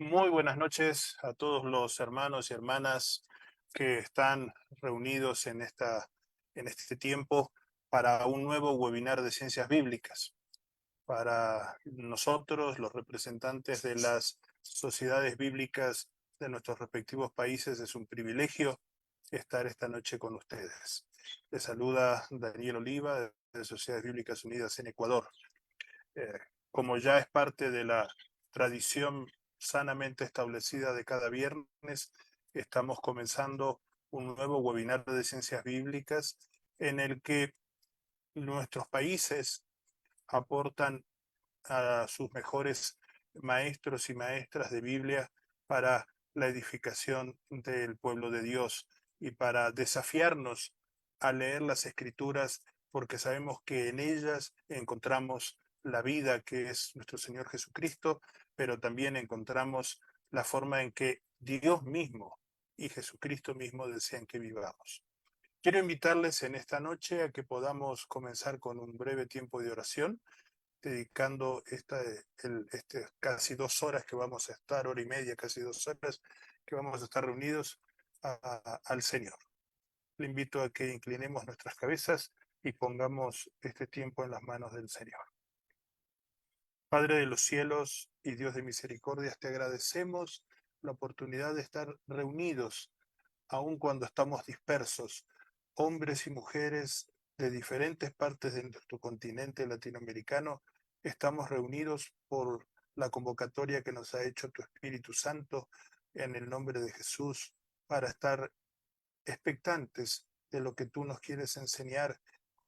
Muy buenas noches a todos los hermanos y hermanas que están reunidos en este tiempo para un nuevo webinar de ciencias bíblicas. Para nosotros, los representantes de las sociedades bíblicas de nuestros respectivos países, es un privilegio estar esta noche con ustedes. Les saluda Daniel Oliva de Sociedades Bíblicas Unidas en Ecuador. Como ya es parte de la tradición sanamente establecida de cada viernes, estamos comenzando un nuevo webinar de ciencias bíblicas en el que nuestros países aportan a sus mejores maestros y maestras de Biblia para la edificación del pueblo de Dios y para desafiarnos a leer las Escrituras, porque sabemos que en ellas encontramos la vida que es nuestro Señor Jesucristo, pero también encontramos la forma en que Dios mismo y Jesucristo mismo desean que vivamos. Quiero invitarles en esta noche a que podamos comenzar con un breve tiempo de oración, dedicando casi 2 horas que vamos a estar, hora y media, casi 2 horas, que vamos a estar reunidos al Señor. Le invito a que inclinemos nuestras cabezas y pongamos este tiempo en las manos del Señor. Padre de los cielos y Dios de misericordias, te agradecemos la oportunidad de estar reunidos, aun cuando estamos dispersos, hombres y mujeres de diferentes partes de nuestro continente latinoamericano. Estamos reunidos por la convocatoria que nos ha hecho tu Espíritu Santo en el nombre de Jesús, para estar expectantes de lo que tú nos quieres enseñar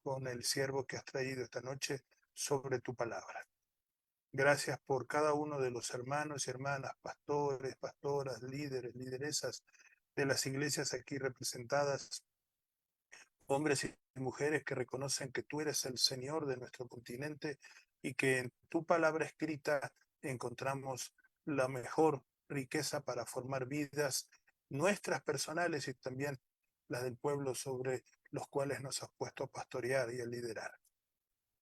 con el siervo que has traído esta noche sobre tu palabra. Gracias por cada uno de los hermanos y hermanas, pastores, pastoras, líderes, lideresas de las iglesias aquí representadas, hombres y mujeres que reconocen que tú eres el Señor de nuestro continente y que en tu palabra escrita encontramos la mejor riqueza para formar vidas nuestras personales y también las del pueblo sobre los cuales nos has puesto a pastorear y a liderar.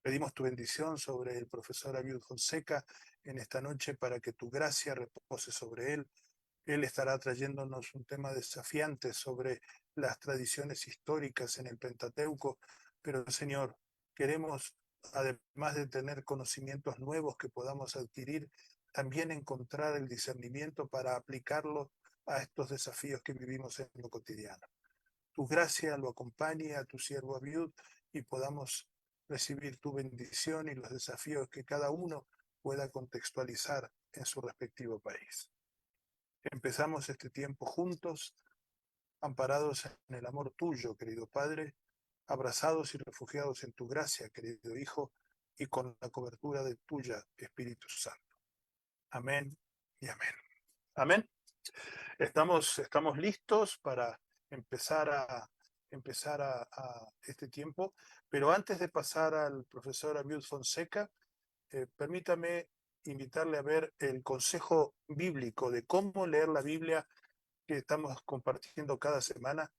Pedimos tu bendición sobre el profesor Abiud Fonseca en esta noche para que tu gracia repose sobre él. Él estará trayéndonos un tema desafiante sobre las tradiciones históricas en el Pentateuco, pero Señor, queremos, además de tener conocimientos nuevos que podamos adquirir, también encontrar el discernimiento para aplicarlo a estos desafíos que vivimos en lo cotidiano. Tu gracia lo acompañe a tu siervo Abiud y podamos recibir tu bendición y los desafíos que cada uno pueda contextualizar en su respectivo país. Empezamos este tiempo juntos, amparados en el amor tuyo, querido Padre, abrazados y refugiados en tu gracia, querido Hijo, y con la cobertura de tuya, Espíritu Santo. Amén y amén. Amén. Estamos listos para empezar a este tiempo, pero antes de pasar al profesor Abiud Fonseca, permítame invitarle a ver el consejo bíblico de cómo leer la Biblia que estamos compartiendo cada semana,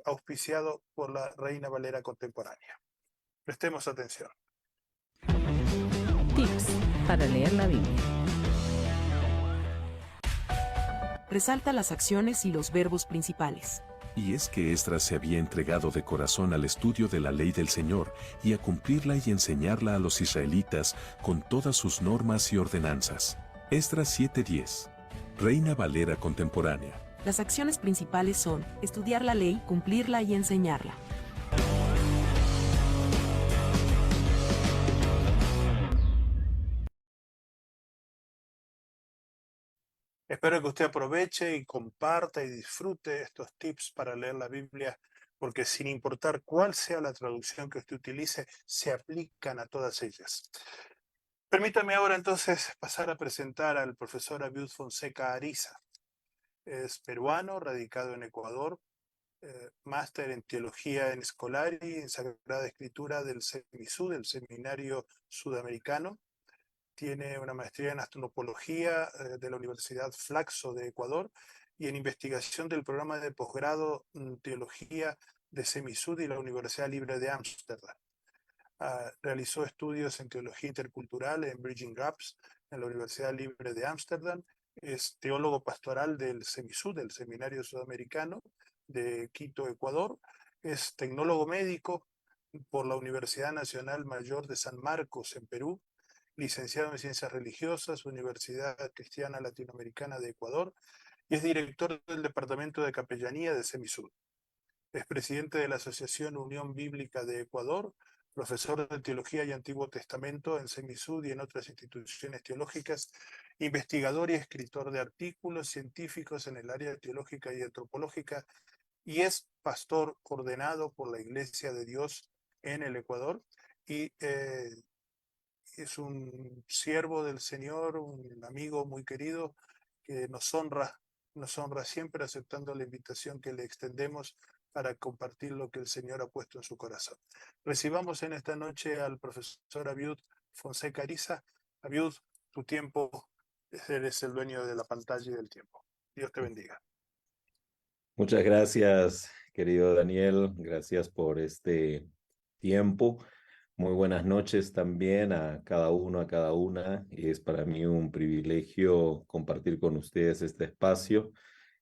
auspiciado por la Reina Valera Contemporánea. Prestemos atención. Tips para leer la Biblia. Resalta las acciones y los verbos principales. Y es que Esdras se había entregado de corazón al estudio de la ley del Señor y a cumplirla y enseñarla a los israelitas con todas sus normas y ordenanzas. Esdras 7:10. Reina Valera Contemporánea. Las acciones principales son estudiar la ley, cumplirla y enseñarla. Espero que usted aproveche y comparta y disfrute estos tips para leer la Biblia, porque sin importar cuál sea la traducción que usted utilice, se aplican a todas ellas. Permítame ahora entonces pasar a presentar al profesor Abiud Fonseca Ariza. Es peruano, radicado en Ecuador, máster en Teología en Escolar y en Sagrada Escritura del SEMISUD, del Seminario Sudamericano. Tiene una maestría en Antropología de la Universidad Flaxo de Ecuador y en investigación del programa de posgrado en Teología de SEMISUD y la Universidad Libre de Ámsterdam. Realizó estudios en Teología Intercultural en Bridging Gaps en la Universidad Libre de Ámsterdam es teólogo pastoral del SEMISUD, del Seminario Sudamericano de Quito, Ecuador. Es tecnólogo médico por la Universidad Nacional Mayor de San Marcos en Perú, licenciado en Ciencias Religiosas, Universidad Cristiana Latinoamericana de Ecuador, y es director del Departamento de Capellanía de SEMISUD. Es presidente de la Asociación Unión Bíblica de Ecuador, profesor de Teología y Antiguo Testamento en SEMISUD y en otras instituciones teológicas, investigador y escritor de artículos científicos en el área teológica y antropológica, y es pastor ordenado por la Iglesia de Dios en el Ecuador, y es un siervo del Señor, un amigo muy querido que nos honra siempre aceptando la invitación que le extendemos para compartir lo que el Señor ha puesto en su corazón. Recibamos en esta noche al profesor Abiud Fonseca Ariza. Abiud, tu tiempo, eres el dueño de la pantalla y del tiempo. Dios te bendiga. Muchas gracias, querido Daniel. Gracias por este tiempo. Muy buenas noches también a cada uno, a cada una. Es para mí un privilegio compartir con ustedes este espacio.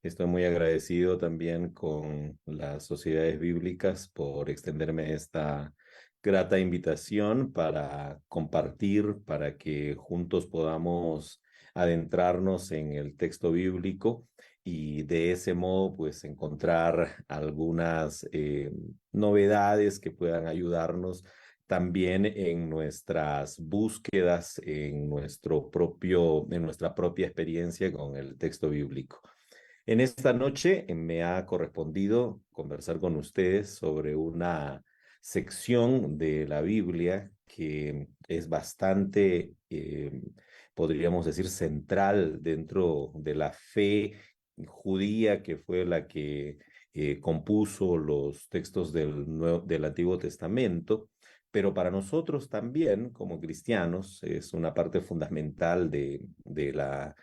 Estoy muy agradecido también con las sociedades bíblicas por extenderme esta grata invitación para compartir, para que juntos podamos adentrarnos en el texto bíblico y de ese modo pues encontrar algunas novedades que puedan ayudarnos también en nuestras búsquedas, en nuestra propia experiencia con el texto bíblico. En esta noche me ha correspondido conversar con ustedes sobre una sección de la Biblia que es bastante, podríamos decir, central dentro de la fe judía, que fue la que compuso los textos del Antiguo Testamento. Pero para nosotros también, como cristianos, es una parte fundamental de la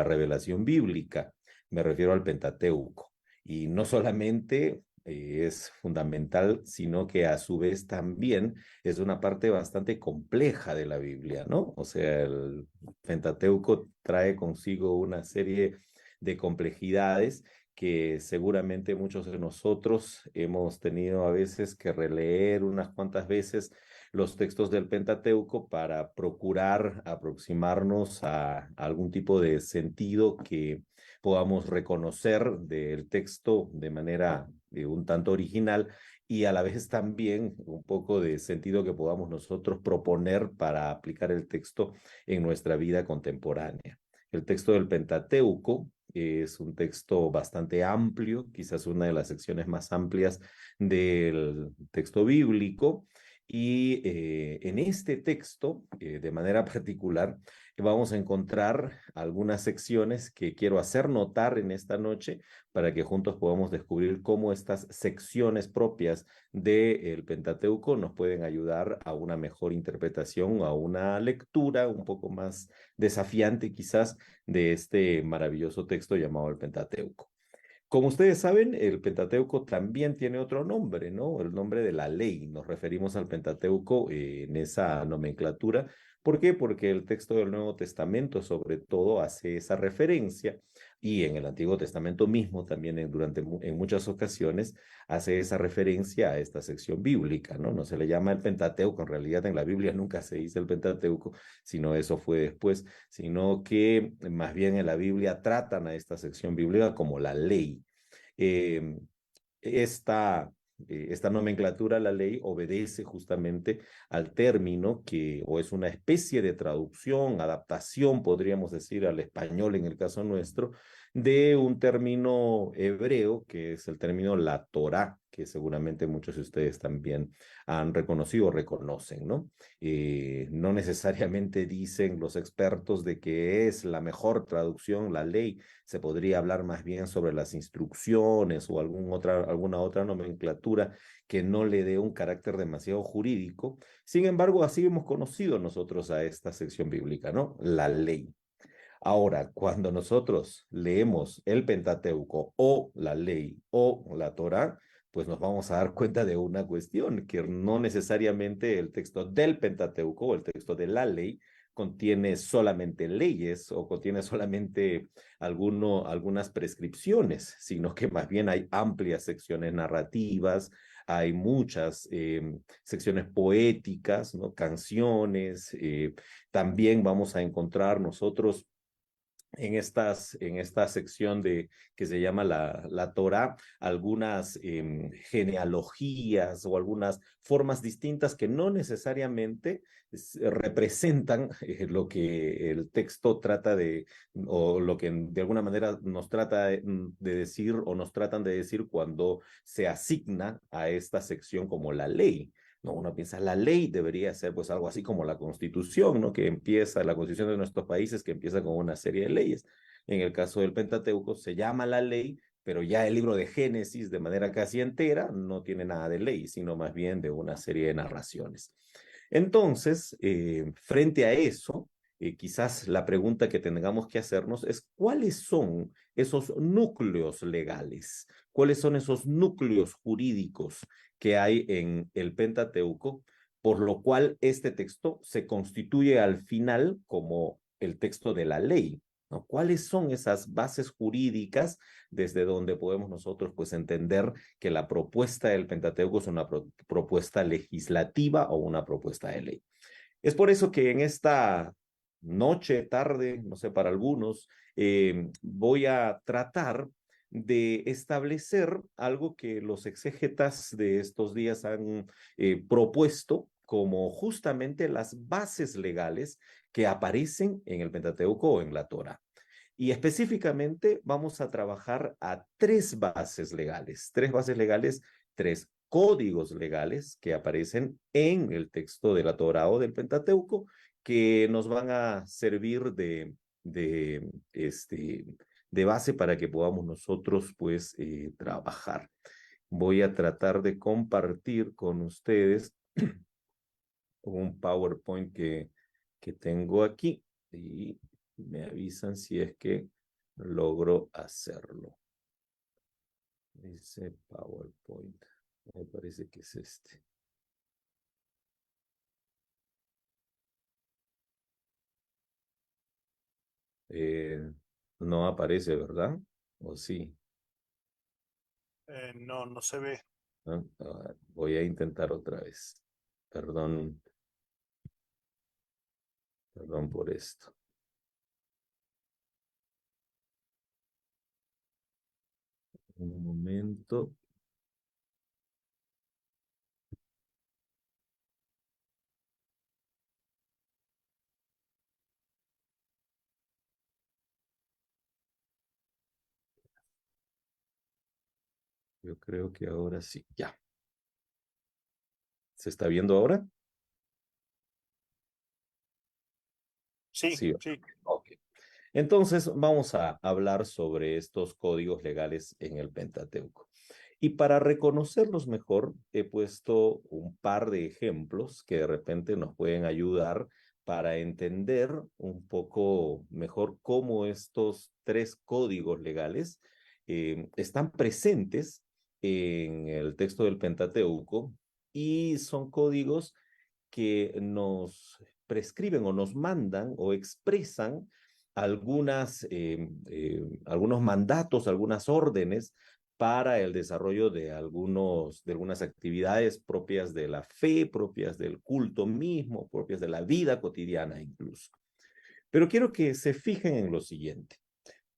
revelación bíblica. Me refiero al Pentateuco. Y no solamente es fundamental, sino que a su vez también es una parte bastante compleja de la Biblia, ¿no? O sea, el Pentateuco trae consigo una serie de complejidades que seguramente muchos de nosotros hemos tenido a veces que releer unas cuantas veces los textos del Pentateuco para procurar aproximarnos a algún tipo de sentido que podamos reconocer del texto de manera un tanto original y a la vez también un poco de sentido que podamos nosotros proponer para aplicar el texto en nuestra vida contemporánea. El texto del Pentateuco es un texto bastante amplio, quizás una de las secciones más amplias del texto bíblico. Y en este texto, de manera particular, vamos a encontrar algunas secciones que quiero hacer notar en esta noche para que juntos podamos descubrir cómo estas secciones propias del Pentateuco nos pueden ayudar a una mejor interpretación, a una lectura un poco más desafiante quizás de este maravilloso texto llamado el Pentateuco. Como ustedes saben, el Pentateuco también tiene otro nombre, ¿no? El nombre de la ley. Nos referimos al Pentateuco en esa nomenclatura. ¿Por qué? Porque el texto del Nuevo Testamento, sobre todo, hace esa referencia y en el Antiguo Testamento mismo también en muchas ocasiones hace esa referencia a esta sección bíblica, ¿no? No se le llama el Pentateuco, en realidad en la Biblia nunca se dice el Pentateuco, sino eso fue después, sino que más bien en la Biblia tratan a esta sección bíblica como la ley. Eh, esta nomenclatura, la ley, obedece justamente al término que, o es una especie de traducción, adaptación, podríamos decir, al español en el caso nuestro, de un término hebreo que es el término la Torá, que seguramente muchos de ustedes también han reconocido o reconocen, ¿no? No necesariamente dicen los expertos de que es la mejor traducción, la ley. Se podría hablar más bien sobre las instrucciones o alguna otra nomenclatura que no le dé un carácter demasiado jurídico. Sin embargo, así hemos conocido nosotros a esta sección bíblica, ¿no? La ley. Ahora, cuando nosotros leemos el Pentateuco o la ley o la Torá, pues nos vamos a dar cuenta de una cuestión, que no necesariamente el texto del Pentateuco o el texto de la ley contiene solamente leyes o contiene solamente algunas prescripciones, sino que más bien hay amplias secciones narrativas, hay muchas secciones poéticas, ¿no? Canciones. También vamos a encontrar nosotros en esta sección que se llama la Torá, algunas genealogías o algunas formas distintas que no necesariamente representan lo que el texto trata o lo que de alguna manera nos trata de decir o nos tratan de decir cuando se asigna a esta sección como la ley. No, uno piensa, la ley debería ser pues algo así como la Constitución, ¿no? Que empieza, la Constitución de nuestros países, que empieza con una serie de leyes. En el caso del Pentateuco se llama la ley, pero ya el libro de Génesis, de manera casi entera, no tiene nada de ley, sino más bien de una serie de narraciones. Entonces, frente a eso, quizás la pregunta que tengamos que hacernos es, ¿cuáles son esos núcleos legales? ¿Cuáles son esos núcleos jurídicos que hay en el Pentateuco, por lo cual este texto se constituye al final como el texto de la ley, ¿no? ¿Cuáles son esas bases jurídicas desde donde podemos nosotros pues entender que la propuesta del Pentateuco es una propuesta legislativa o una propuesta de ley? Es por eso que en esta noche, tarde, no sé, para algunos, voy a tratar de establecer algo que los exégetas de estos días han propuesto como justamente las bases legales que aparecen en el Pentateuco o en la Torá. Y específicamente vamos a trabajar a tres bases legales, tres códigos legales que aparecen en el texto de la Torá o del Pentateuco, que nos van a servir de base para que podamos nosotros pues trabajar. Voy a tratar de compartir con ustedes un PowerPoint que tengo aquí y me avisan si es que logro hacerlo. Ese PowerPoint, me parece que es este. No aparece, ¿verdad? ¿O sí? No, no se ve. ¿No? Voy a intentar otra vez. Perdón por esto. Un momento. Yo creo que ahora sí. Ya. ¿Se está viendo ahora? Sí, Sí. sí. Ok. Entonces vamos a hablar sobre estos códigos legales en el Pentateuco. Y para reconocerlos mejor, he puesto un par de ejemplos que de repente nos pueden ayudar para entender un poco mejor cómo estos tres códigos legales están presentes en el texto del Pentateuco y son códigos que nos prescriben o nos mandan o expresan algunos mandatos, algunas órdenes para el desarrollo de algunas actividades propias de la fe, propias del culto mismo, propias de la vida cotidiana incluso. Pero quiero que se fijen en lo siguiente.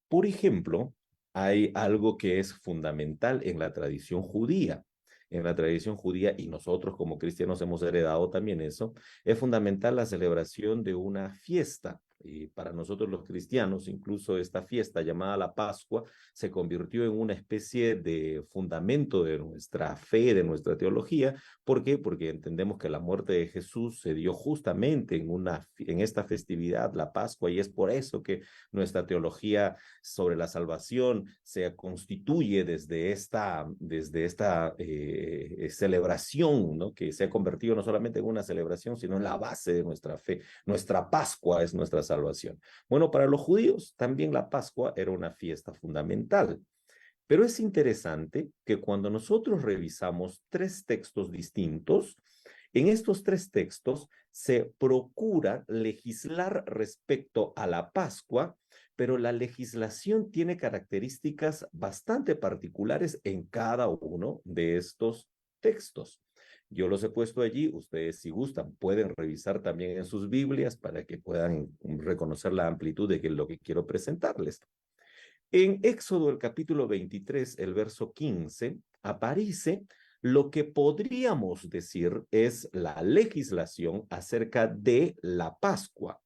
Por ejemplo, hay algo que es fundamental en la tradición judía. En la tradición judía, y nosotros como cristianos hemos heredado también eso, es fundamental la celebración de una fiesta. Y para nosotros los cristianos, incluso esta fiesta llamada la Pascua se convirtió en una especie de fundamento de nuestra fe, de nuestra teología. ¿Por qué? Porque entendemos que la muerte de Jesús se dio justamente en esta festividad, la Pascua, y es por eso que nuestra teología sobre la salvación se constituye desde esta celebración, ¿no? Que se ha convertido no solamente en una celebración, sino en la base de nuestra fe. Nuestra Pascua es nuestra salvación. Bueno, para los judíos también la Pascua era una fiesta fundamental. Pero es interesante que cuando nosotros revisamos tres textos distintos, en estos tres textos se procura legislar respecto a la Pascua, pero la legislación tiene características bastante particulares en cada uno de estos textos. Yo los he puesto allí, ustedes si gustan pueden revisar también en sus Biblias para que puedan reconocer la amplitud de lo que quiero presentarles. En Éxodo, el capítulo 23, el verso 15, aparece lo que podríamos decir es la legislación acerca de la Pascua,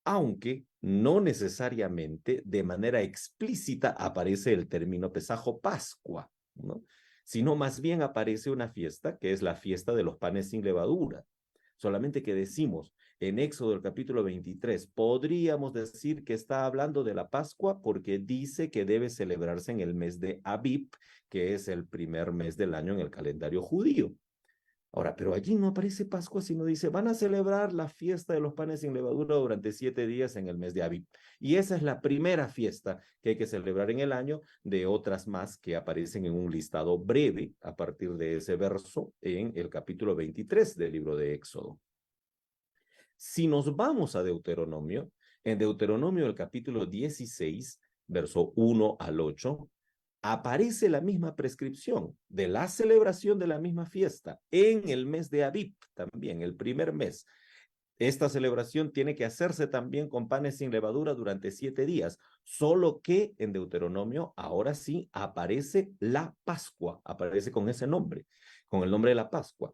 aunque no necesariamente de manera explícita aparece el término Pesajo Pascua, ¿no? Sino más bien aparece una fiesta que es la fiesta de los panes sin levadura. Solamente que decimos en Éxodo el capítulo 23, podríamos decir que está hablando de la Pascua porque dice que debe celebrarse en el mes de Abib, que es el primer mes del año en el calendario judío. Ahora, pero allí no aparece Pascua, sino dice, van a celebrar la fiesta de los panes sin levadura durante 7 días en el mes de Abib. Y esa es la primera fiesta que hay que celebrar en el año, de otras más que aparecen en un listado breve a partir de ese verso en el capítulo 23 del libro de Éxodo. Si nos vamos a Deuteronomio, en Deuteronomio el capítulo 16, verso 1 al 8, aparece la misma prescripción de la celebración de la misma fiesta en el mes de Abib, también el primer mes. Esta celebración tiene que hacerse también con panes sin levadura durante 7 días, solo que en Deuteronomio ahora sí aparece la Pascua, aparece con ese nombre, con el nombre de la Pascua.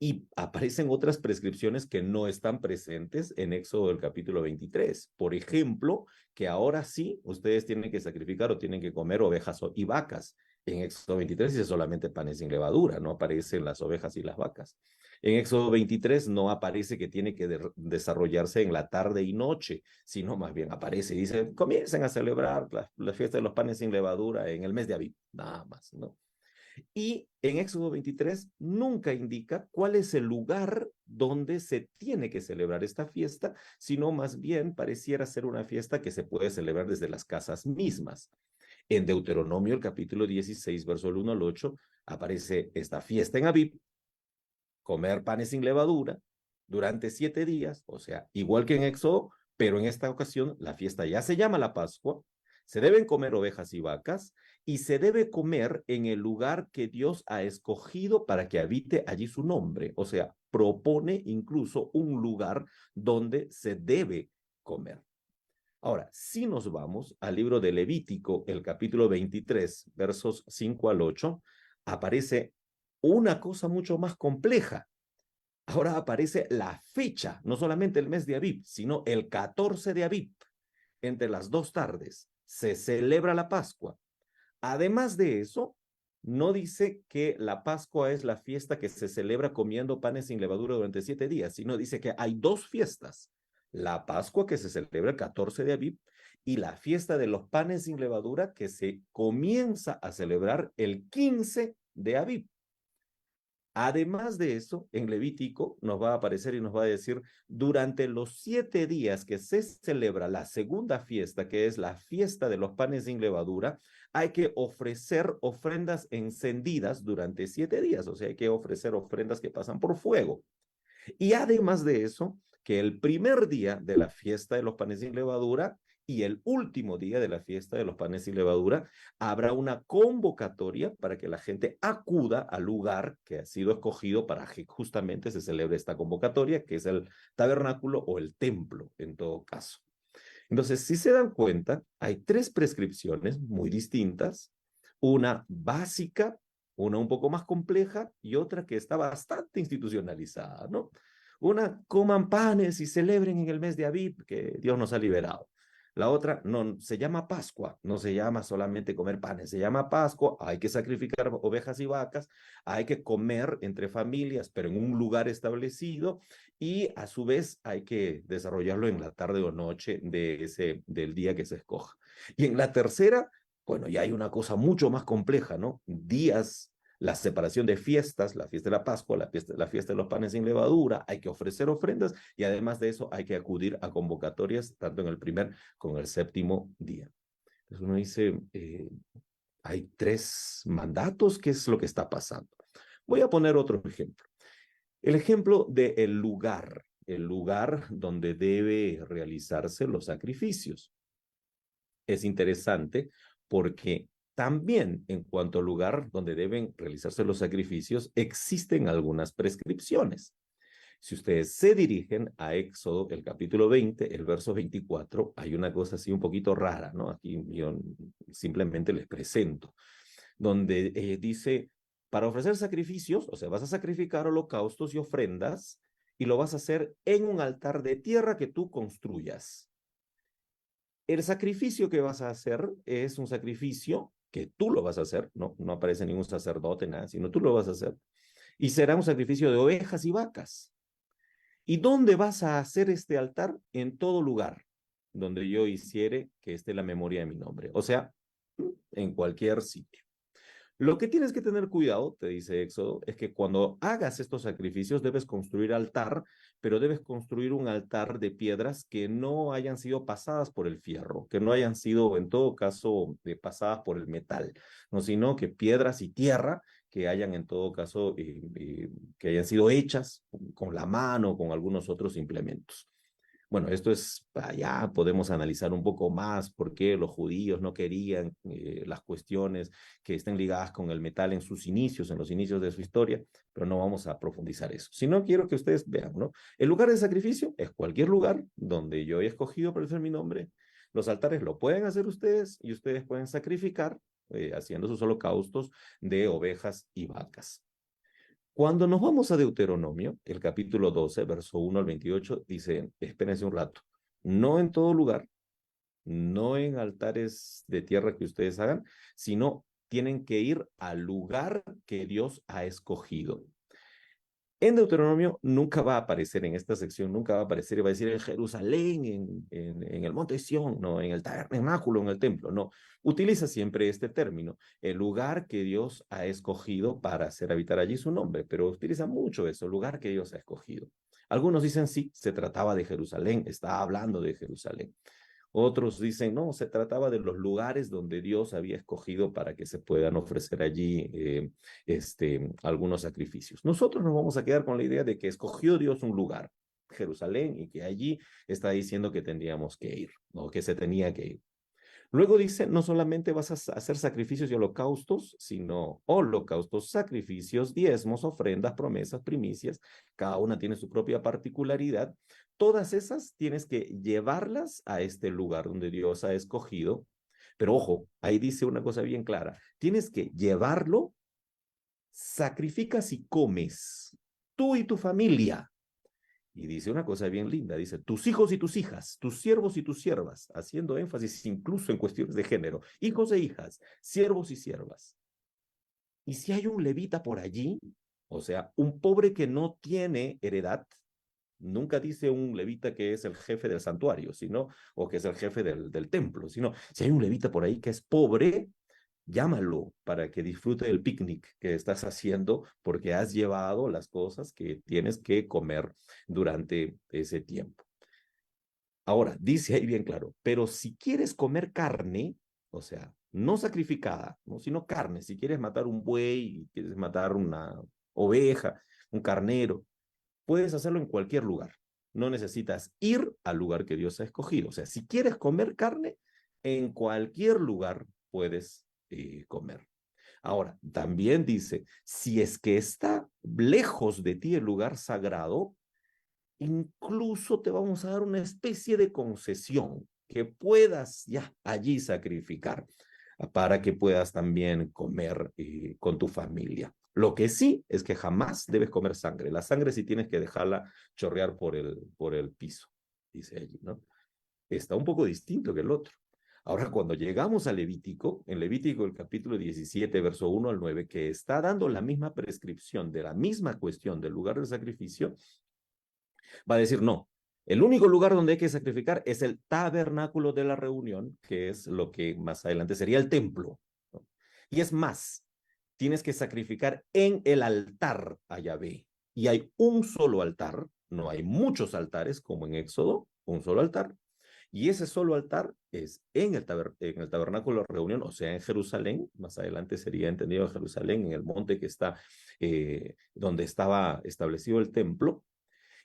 Y aparecen otras prescripciones que no están presentes en Éxodo del capítulo 23. Por ejemplo, que ahora sí ustedes tienen que sacrificar o tienen que comer ovejas y vacas. En Éxodo 23 dice solamente panes sin levadura, no aparecen las ovejas y las vacas. En Éxodo 23 no aparece que tiene que desarrollarse en la tarde y noche, sino más bien aparece y dice, comiencen a celebrar la fiesta de los panes sin levadura en el mes de Abib, nada más, ¿no? Y en Éxodo 23 nunca indica cuál es el lugar donde se tiene que celebrar esta fiesta, sino más bien pareciera ser una fiesta que se puede celebrar desde las casas mismas. En Deuteronomio, el capítulo 16, verso 1 al 8, aparece esta fiesta en Abib, comer panes sin levadura durante 7 días, o sea, igual que en Éxodo, pero en esta ocasión la fiesta ya se llama la Pascua. Se deben comer ovejas y vacas y se debe comer en el lugar que Dios ha escogido para que habite allí su nombre. O sea, propone incluso un lugar donde se debe comer. Ahora, si nos vamos al libro de Levítico, el capítulo 23, versos 5 al 8, aparece una cosa mucho más compleja. Ahora aparece la fecha, no solamente el mes de Abib, sino el 14 de Abib, entre las 2 tardes. Se celebra la Pascua. Además de eso, no dice que la Pascua es la fiesta que se celebra comiendo panes sin levadura durante 7 días, sino dice que hay 2 fiestas. La Pascua que se celebra el 14 de Abib y la fiesta de los panes sin levadura que se comienza a celebrar el 15 de Abib. Además de eso, en Levítico nos va a aparecer y nos va a decir, durante los 7 días que se celebra la segunda fiesta, que es la fiesta de los panes sin levadura, hay que ofrecer ofrendas encendidas durante 7 días, o sea, hay que ofrecer ofrendas que pasan por fuego. Y además de eso, que el primer día de la fiesta de los panes sin levadura y el último día de la fiesta de los panes sin levadura, habrá una convocatoria para que la gente acuda al lugar que ha sido escogido para que justamente se celebre esta convocatoria, que es el tabernáculo o el templo en todo caso. Entonces, si se dan cuenta, hay 3 prescripciones muy distintas, una básica, una un poco más compleja y otra que está bastante institucionalizada, ¿no? Una, coman panes y celebren en el mes de Abib, que Dios nos ha liberado. La otra no se llama Pascua, no se llama solamente comer panes, se llama Pascua, hay que sacrificar ovejas y vacas, hay que comer entre familias, pero en un lugar establecido, y a su vez hay que desarrollarlo en la tarde o noche del día que se escoja. Y en la tercera, bueno, ya hay una cosa mucho más compleja, ¿no? Días, la separación de fiestas, la fiesta de la Pascua, la fiesta de los panes sin levadura, hay que ofrecer ofrendas y además de eso hay que acudir a convocatorias tanto en el primer como en el séptimo día. Entonces uno dice, hay 3 mandatos, ¿qué es lo que está pasando? Voy a poner otro ejemplo. El ejemplo del lugar, el lugar donde debe realizarse los sacrificios. Es interesante porque también en cuanto al lugar donde deben realizarse los sacrificios, existen algunas prescripciones. Si ustedes se dirigen a Éxodo, el capítulo 20, el verso 24, hay una cosa así un poquito rara, ¿no? Aquí yo simplemente les presento, donde dice, para ofrecer sacrificios, o sea, vas a sacrificar holocaustos y ofrendas, y lo vas a hacer en un altar de tierra que tú construyas. El sacrificio que vas a hacer es un sacrificio que tú lo vas a hacer, no aparece ningún sacerdote, nada, sino tú lo vas a hacer. Y será un sacrificio de ovejas y vacas. ¿Y dónde vas a hacer este altar? En todo lugar donde yo hiciere que esté la memoria de mi nombre. O sea, en cualquier sitio. Lo que tienes que tener cuidado, te dice Éxodo, es que cuando hagas estos sacrificios debes construir altar, pero debes construir un altar de piedras que no hayan sido pasadas por el fierro, que no hayan sido, en todo caso, pasadas por el metal, no, sino que piedras y tierra que hayan, en todo caso, que hayan sido hechas con la mano, con algunos otros implementos. Bueno, esto es, allá podemos analizar un poco más por qué los judíos no querían las cuestiones que estén ligadas con el metal en sus inicios, en los inicios de su historia, pero no vamos a profundizar eso. Sino quiero que ustedes vean, ¿no? El lugar de sacrificio es cualquier lugar donde yo he escogido para hacer mi nombre. Los altares lo pueden hacer ustedes y ustedes pueden sacrificar haciendo sus holocaustos de ovejas y vacas. Cuando nos vamos a Deuteronomio, el capítulo 12, verso 1 al 28, dice, espérense un rato, no en todo lugar, no en altares de tierra que ustedes hagan, sino tienen que ir al lugar que Dios ha escogido. En Deuteronomio nunca va a aparecer en esta sección, nunca va a aparecer y va a decir en Jerusalén, en el monte Sión, no, en el tabernáculo, en el templo, no. Utiliza siempre este término, el lugar que Dios ha escogido para hacer habitar allí su nombre, pero utiliza mucho eso, el lugar que Dios ha escogido. Algunos dicen sí, se trataba de Jerusalén, está hablando de Jerusalén. Otros dicen, no, se trataba de los lugares donde Dios había escogido para que se puedan ofrecer allí algunos sacrificios. Nosotros nos vamos a quedar con la idea de que escogió Dios un lugar, Jerusalén, y que allí está diciendo que tendríamos que ir, o que se tenía que ir. Luego dice, no solamente vas a hacer sacrificios y holocaustos, sino holocaustos, sacrificios, diezmos, ofrendas, promesas, primicias. Cada una tiene su propia particularidad. Todas esas tienes que llevarlas a este lugar donde Dios ha escogido. Pero ojo, ahí dice una cosa bien clara. Tienes que llevarlo, sacrificas y comes, tú y tu familia. Y dice una cosa bien linda, dice, tus hijos y tus hijas, tus siervos y tus siervas, haciendo énfasis incluso en cuestiones de género, hijos e hijas, siervos y siervas. Y si hay un levita por allí, o sea, un pobre que no tiene heredad, nunca dice un levita que es el jefe del santuario, sino, o que es el jefe del templo, sino, si hay un levita por ahí que es pobre, llámalo para que disfrute del picnic que estás haciendo porque has llevado las cosas que tienes que comer durante ese tiempo. Ahora, dice ahí bien claro, pero si quieres comer carne, o sea, no sacrificada, ¿no? Sino carne, si quieres matar un buey, quieres matar una oveja, un carnero, puedes hacerlo en cualquier lugar. No necesitas ir al lugar que Dios ha escogido. O sea, si quieres comer carne, en cualquier lugar puedes comer. Ahora, también dice, si es que está lejos de ti el lugar sagrado, incluso te vamos a dar una especie de concesión que puedas ya allí sacrificar para que puedas también comer con tu familia. Lo que sí es que jamás debes comer sangre. La sangre sí tienes que dejarla chorrear por el piso, dice allí, ¿no? Está un poco distinto que el otro. Ahora, cuando llegamos a Levítico, en Levítico el capítulo 17, verso 1 al 9, que está dando la misma prescripción de la misma cuestión del lugar del sacrificio, va a decir, no, el único lugar donde hay que sacrificar es el tabernáculo de la reunión, que es lo que más adelante sería el templo, ¿no? Y es más, tienes que sacrificar en el altar a Yahvé. Y hay un solo altar, no hay muchos altares como en Éxodo, un solo altar. Y ese solo altar es en el tabernáculo de reunión, o sea, en Jerusalén. Más adelante sería entendido en Jerusalén, en el monte que está, donde estaba establecido el templo.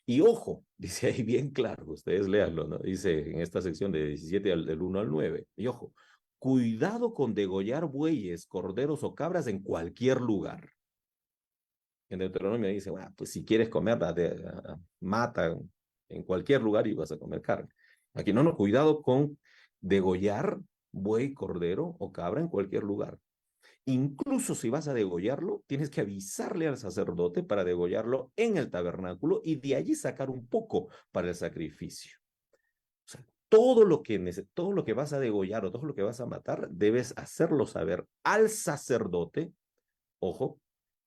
Y ojo, dice ahí bien claro, ustedes léanlo, ¿no? Dice en esta sección de 17 del 1 al 9, y ojo, cuidado con degollar bueyes, corderos o cabras en cualquier lugar. En Deuteronomio dice, bueno, pues si quieres comer, mata en cualquier lugar y vas a comer carne. Aquí no, cuidado con degollar buey, cordero o cabra en cualquier lugar. Incluso si vas a degollarlo, tienes que avisarle al sacerdote para degollarlo en el tabernáculo y de allí sacar un poco para el sacrificio. O sea, todo lo que vas a degollar o todo lo que vas a matar, debes hacerlo saber al sacerdote. Ojo,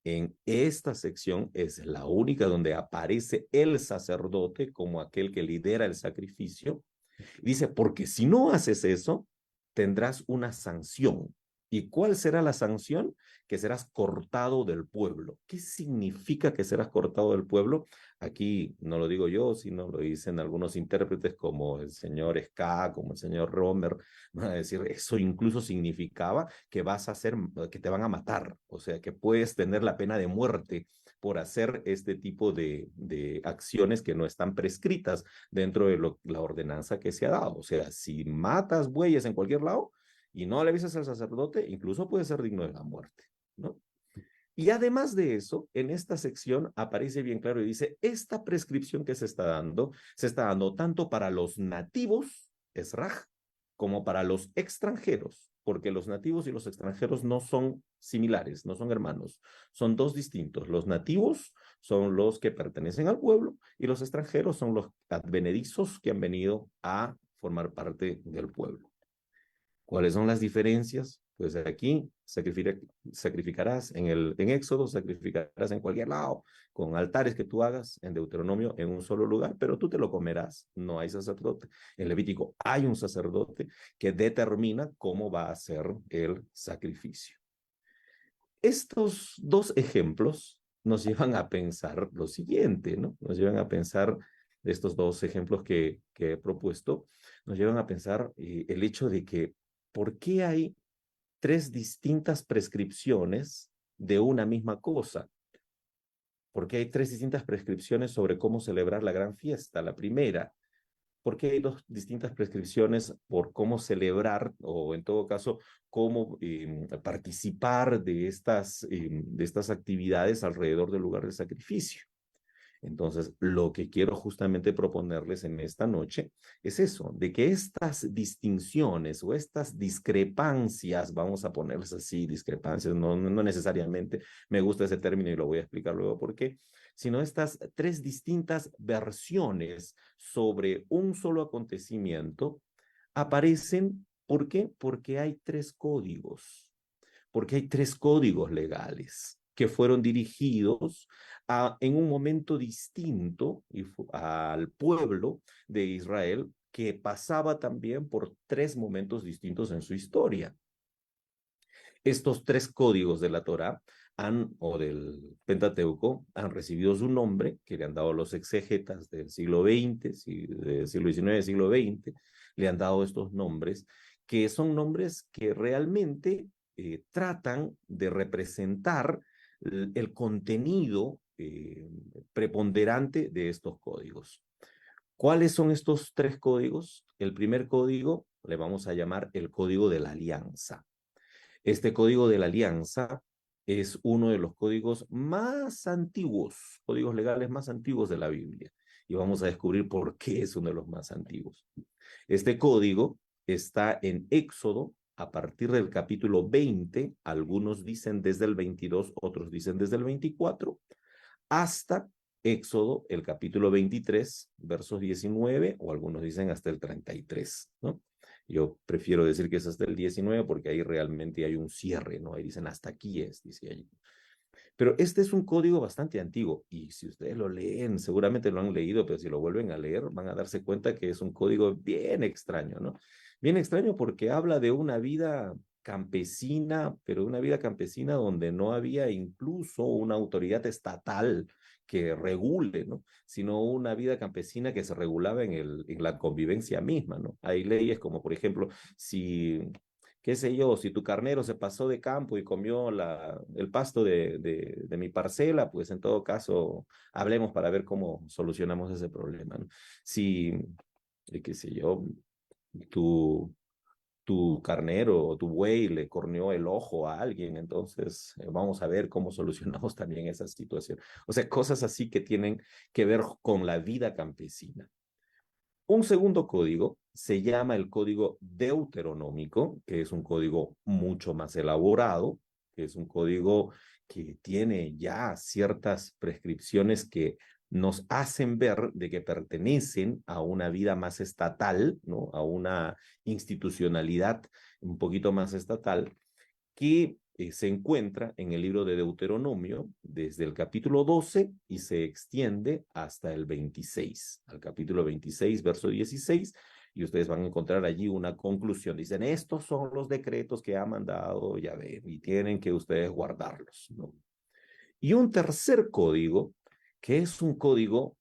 en esta sección es la única donde aparece el sacerdote como aquel que lidera el sacrificio. Dice, porque si no haces eso, tendrás una sanción. ¿Y cuál será la sanción? Que serás cortado del pueblo. ¿Qué significa que serás cortado del pueblo? Aquí no lo digo yo, sino lo dicen algunos intérpretes como el señor Ska, como el señor Romer. Van a decir, eso incluso significaba que que te van a matar. O sea, que puedes tener la pena de muerte por hacer este tipo de acciones que no están prescritas dentro de la ordenanza que se ha dado. O sea, si matas bueyes en cualquier lado y no le avisas al sacerdote, incluso puede ser digno de la muerte, ¿no? Y además de eso, en esta sección aparece bien claro y dice, esta prescripción que se está dando tanto para los nativos, Esraj, como para los extranjeros, porque los nativos y los extranjeros no son similares, no son hermanos, son dos distintos. Los nativos son los que pertenecen al pueblo y los extranjeros son los advenedizos que han venido a formar parte del pueblo. ¿Cuáles son las diferencias? Pues aquí sacrificarás en Éxodo, sacrificarás en cualquier lado, con altares que tú hagas, en Deuteronomio en un solo lugar, pero tú te lo comerás, no hay sacerdote. En Levítico hay un sacerdote que determina cómo va a ser el sacrificio. Estos dos ejemplos nos llevan a pensar lo siguiente, ¿no? Nos llevan a pensar, estos dos ejemplos que he propuesto, nos llevan a pensar el hecho de que ¿por qué hay tres distintas prescripciones de una misma cosa? ¿Por qué hay tres distintas prescripciones sobre cómo celebrar la gran fiesta? La primera, ¿por qué hay dos distintas prescripciones por cómo celebrar o en todo caso cómo participar de estas actividades alrededor del lugar del sacrificio? Entonces, lo que quiero justamente proponerles en esta noche es eso, de que estas distinciones o estas discrepancias, vamos a ponerles así, discrepancias, no necesariamente me gusta ese término y lo voy a explicar luego por qué, sino estas tres distintas versiones sobre un solo acontecimiento aparecen, ¿por qué? Porque hay tres códigos, porque hay tres códigos legales que fueron dirigidos en un momento distinto al pueblo de Israel, que pasaba también por tres momentos distintos en su historia. Estos tres códigos de la Torá o del Pentateuco han recibido su nombre, que le han dado los exégetas del siglo XX, del siglo XIX, siglo XX, le han dado estos nombres, que son nombres que realmente tratan de representar el contenido preponderante de estos códigos. ¿Cuáles son estos tres códigos? El primer código le vamos a llamar el código de la alianza. Este código de la alianza es uno de los códigos más antiguos, códigos legales más antiguos de la Biblia. Y vamos a descubrir por qué es uno de los más antiguos. Este código está en Éxodo a partir del capítulo 20, algunos dicen desde el 22, otros dicen desde el 24, hasta Éxodo, el capítulo 23, versos 19, o algunos dicen hasta el 33, ¿no? Yo prefiero decir que es hasta el 19 porque ahí realmente hay un cierre, ¿no? Ahí dicen hasta aquí es, dice allí. Pero este es un código bastante antiguo y si ustedes lo leen, seguramente lo han leído, pero si lo vuelven a leer van a darse cuenta que es un código bien extraño, ¿no? Bien extraño porque habla de una vida campesina, pero una vida campesina donde no había incluso una autoridad estatal que regule, ¿no? Sino una vida campesina que se regulaba en la convivencia misma, ¿no? Hay leyes como, por ejemplo, si, qué sé yo, si tu carnero se pasó de campo y comió el pasto de mi parcela, pues en todo caso, hablemos para ver cómo solucionamos ese problema, ¿no? Si, qué sé yo, tu tu carnero o tu buey le corneó el ojo a alguien, entonces vamos a ver cómo solucionamos también esa situación. O sea, cosas así que tienen que ver con la vida campesina. Un segundo código se llama el código deuteronómico, que es un código mucho más elaborado, que es un código que tiene ya ciertas prescripciones que nos hacen ver de que pertenecen a una vida más estatal, ¿no? A una institucionalidad un poquito más estatal, que se encuentra en el libro de Deuteronomio desde el capítulo 12 y se extiende hasta el 26, al capítulo 26, verso 16, y ustedes van a encontrar allí una conclusión. Dicen, estos son los decretos que ha mandado Yahvé y tienen que ustedes guardarlos, ¿no? Y un tercer código, que es un código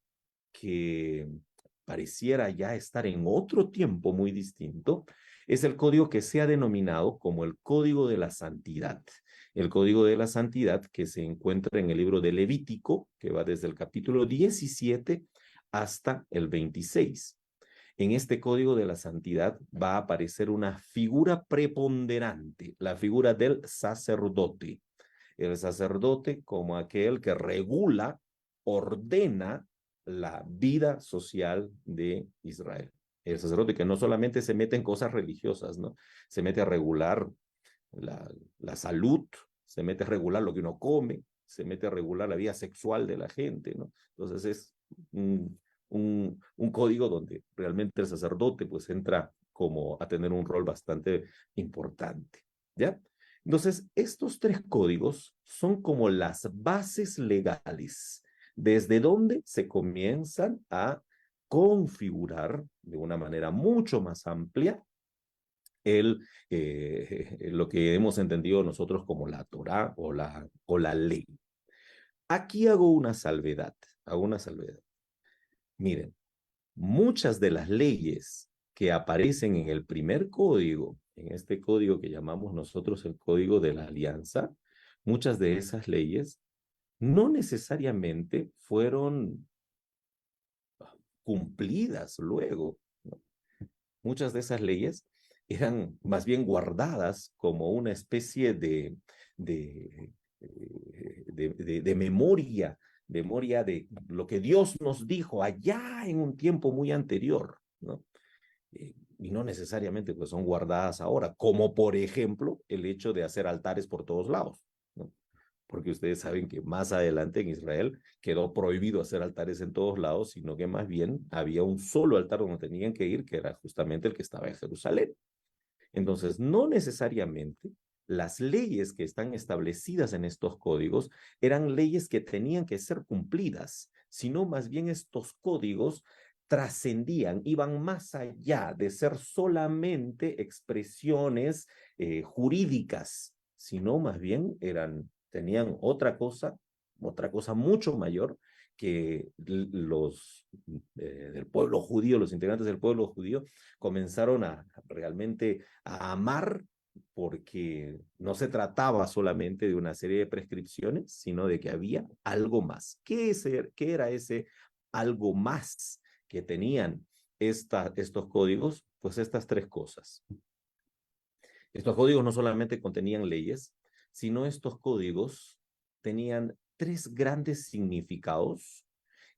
que pareciera ya estar en otro tiempo muy distinto, es el código que se ha denominado como el Código de la Santidad. El Código de la Santidad que se encuentra en el libro de Levítico, que va desde el capítulo 17 hasta el 26. En este Código de la Santidad va a aparecer una figura preponderante, la figura del sacerdote. El sacerdote como aquel que regula, ordena la vida social de Israel. El sacerdote que no solamente se mete en cosas religiosas, ¿no? Se mete a regular la salud, se mete a regular lo que uno come, se mete a regular la vida sexual de la gente, ¿no? Entonces es un código donde realmente el sacerdote pues entra como a tener un rol bastante importante, ¿ya? Entonces, estos tres códigos son como las bases legales desde donde se comienzan a configurar de una manera mucho más amplia lo que hemos entendido nosotros como la Torá o la ley. Aquí hago una salvedad. Miren, muchas de las leyes que aparecen en el primer código, en este código que llamamos nosotros el Código de la Alianza, muchas de esas leyes no necesariamente fueron cumplidas luego, ¿no? Muchas de esas leyes eran más bien guardadas como una especie de memoria de lo que Dios nos dijo allá en un tiempo muy anterior, ¿no? Y no necesariamente pues son guardadas ahora, como por ejemplo el hecho de hacer altares por todos lados, ¿no? Porque ustedes saben que más adelante en Israel quedó prohibido hacer altares en todos lados, sino que más bien había un solo altar donde tenían que ir, que era justamente el que estaba en Jerusalén. Entonces, no necesariamente las leyes que están establecidas en estos códigos eran leyes que tenían que ser cumplidas, sino más bien estos códigos trascendían, iban más allá de ser solamente expresiones jurídicas, sino más bien tenían otra cosa mucho mayor que los del pueblo judío, los integrantes del pueblo judío, comenzaron realmente a amar, porque no se trataba solamente de una serie de prescripciones, sino de que había algo más. ¿Qué era ese algo más que tenían estos códigos? Pues estas tres cosas. Estos códigos no solamente contenían leyes, sino estos códigos tenían tres grandes significados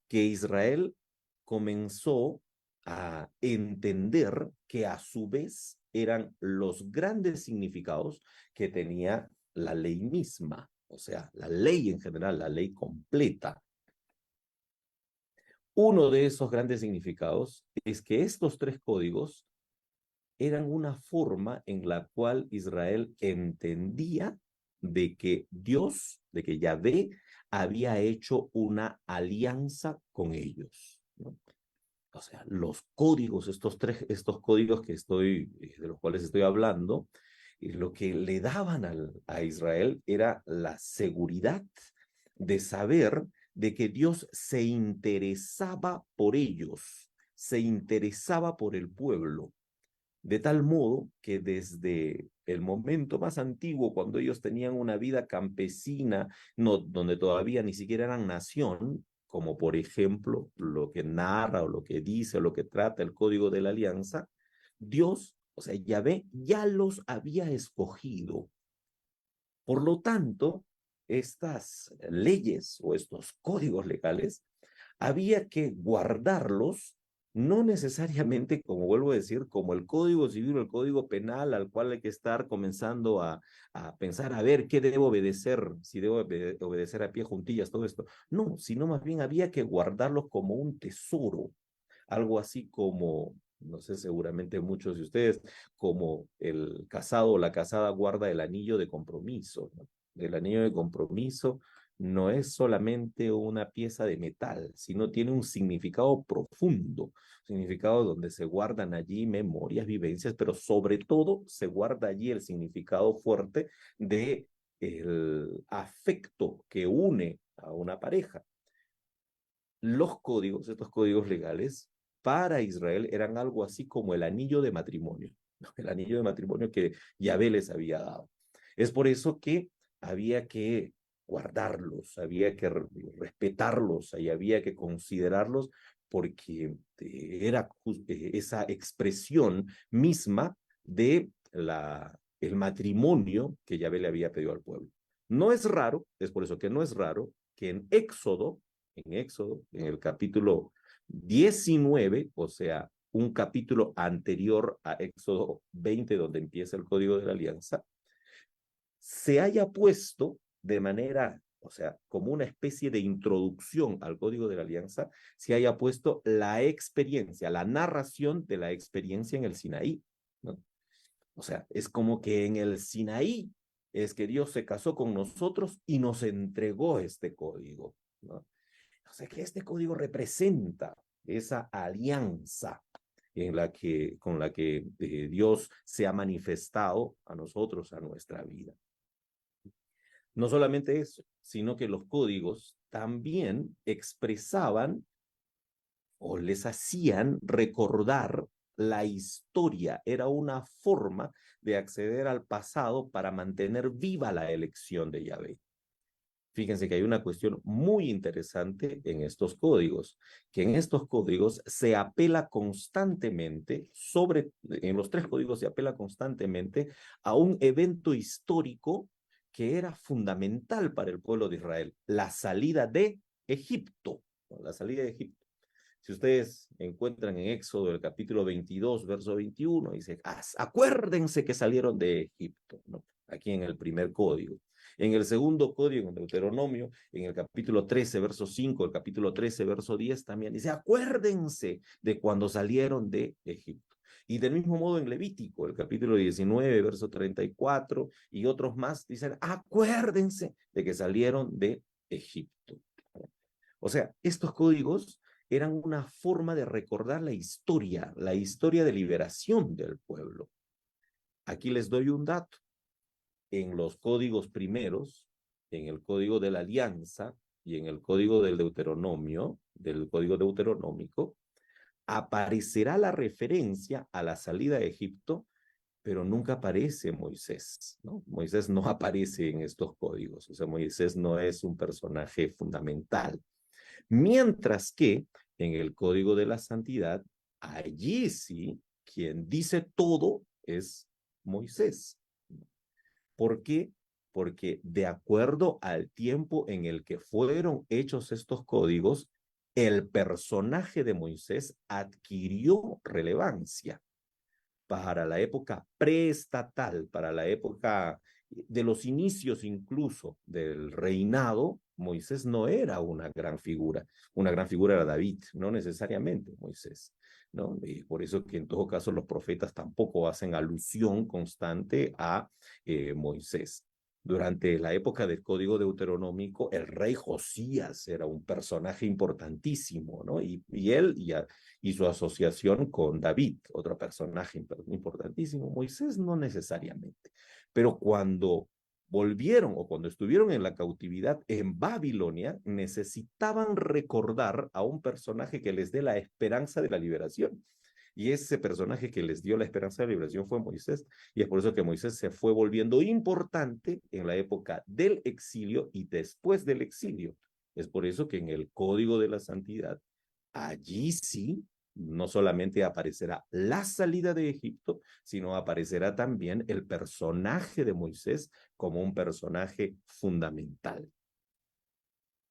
que Israel comenzó a entender que a su vez eran los grandes significados que tenía la ley misma, o sea, la ley en general, la ley completa. Uno de esos grandes significados es que estos tres códigos eran una forma en la cual Israel entendía de que Dios, de que Yahvé, había hecho una alianza con ellos, ¿no? O sea, los códigos, estos códigos de los cuales estoy hablando, lo que le daban a Israel era la seguridad de saber de que Dios se interesaba por ellos, se interesaba por el pueblo, de tal modo que desde el momento más antiguo, cuando ellos tenían una vida campesina, no, donde todavía ni siquiera eran nación, como por ejemplo lo que narra o lo que dice o lo que trata el Código de la Alianza, Dios, o sea, Yahvé, ya los había escogido. Por lo tanto, estas leyes o estos códigos legales había que guardarlos, no necesariamente, como vuelvo a decir, como el Código Civil o el Código Penal, al cual hay que estar comenzando a pensar, a ver qué debo obedecer, si debo obedecer a pie juntillas, todo esto. No, sino más bien había que guardarlos como un tesoro, algo así como, no sé, seguramente muchos de ustedes, como el casado o la casada guarda el anillo de compromiso, ¿no? El anillo de compromiso no es solamente una pieza de metal, sino tiene un significado profundo, significado donde se guardan allí memorias, vivencias, pero sobre todo se guarda allí el significado fuerte de el afecto que une a una pareja. Los códigos, estos códigos legales, para Israel eran algo así como el anillo de matrimonio, ¿no? El anillo de matrimonio que Yahvé les había dado. Es por eso que había que guardarlos, había que respetarlos, y había que considerarlos, porque era esa expresión misma de el matrimonio que Yahvé le había pedido al pueblo. No es raro, es por eso que no es raro que en Éxodo, en el capítulo 19, o sea, un capítulo anterior a Éxodo 20, donde empieza el Código de la Alianza, se haya puesto de manera, o sea, como una especie de introducción al Código de la Alianza, se haya puesto la experiencia, la narración de la experiencia en el Sinaí, ¿no? O sea, es como que en el Sinaí es que Dios se casó con nosotros y nos entregó este código, ¿no? O sea, que este código representa esa alianza con la que Dios se ha manifestado a nosotros, a nuestra vida. No solamente eso, sino que los códigos también expresaban o les hacían recordar la historia. Era una forma de acceder al pasado para mantener viva la elección de Yahvé. Fíjense que hay una cuestión muy interesante en estos códigos, que en estos códigos se apela constantemente, en los tres códigos se apela constantemente a un evento histórico que era fundamental para el pueblo de Israel, la salida de Egipto, la salida de Egipto. Si ustedes encuentran en Éxodo el capítulo 22, verso 21, dice, acuérdense que salieron de Egipto, ¿no? Aquí en el primer código. En el segundo código, en Deuteronomio, en el capítulo 13, verso 5, el capítulo 13, verso 10, también dice, acuérdense de cuando salieron de Egipto. Y del mismo modo en Levítico, el capítulo 19, verso 34, y otros más, dicen, acuérdense de que salieron de Egipto. O sea, estos códigos eran una forma de recordar la historia de liberación del pueblo. Aquí les doy un dato. En los códigos primeros, en el Código de la Alianza y en el Código del Deuteronomio, del Código Deuteronómico, aparecerá la referencia a la salida de Egipto, pero nunca aparece Moisés, ¿no? Moisés no aparece en estos códigos, o sea, Moisés no es un personaje fundamental. Mientras que en el Código de la Santidad, allí sí, quien dice todo es Moisés. ¿Por qué? Porque de acuerdo al tiempo en el que fueron hechos estos códigos, el personaje de Moisés adquirió relevancia. Para la época preestatal, para la época de los inicios incluso del reinado, Moisés no era una gran figura. Una gran figura era David, no necesariamente Moisés, ¿no? Y por eso que en todo caso los profetas tampoco hacen alusión constante a Moisés. Durante la época del Código Deuteronómico, el rey Josías era un personaje importantísimo, ¿no? Y él y su asociación con David, otro personaje importantísimo. Moisés no necesariamente. Pero cuando volvieron o cuando estuvieron en la cautividad en Babilonia, necesitaban recordar a un personaje que les dé la esperanza de la liberación. Y ese personaje que les dio la esperanza de la liberación fue Moisés. Y es por eso que Moisés se fue volviendo importante en la época del exilio y después del exilio. Es por eso que en el Código de la Santidad, allí sí, no solamente aparecerá la salida de Egipto, sino aparecerá también el personaje de Moisés como un personaje fundamental.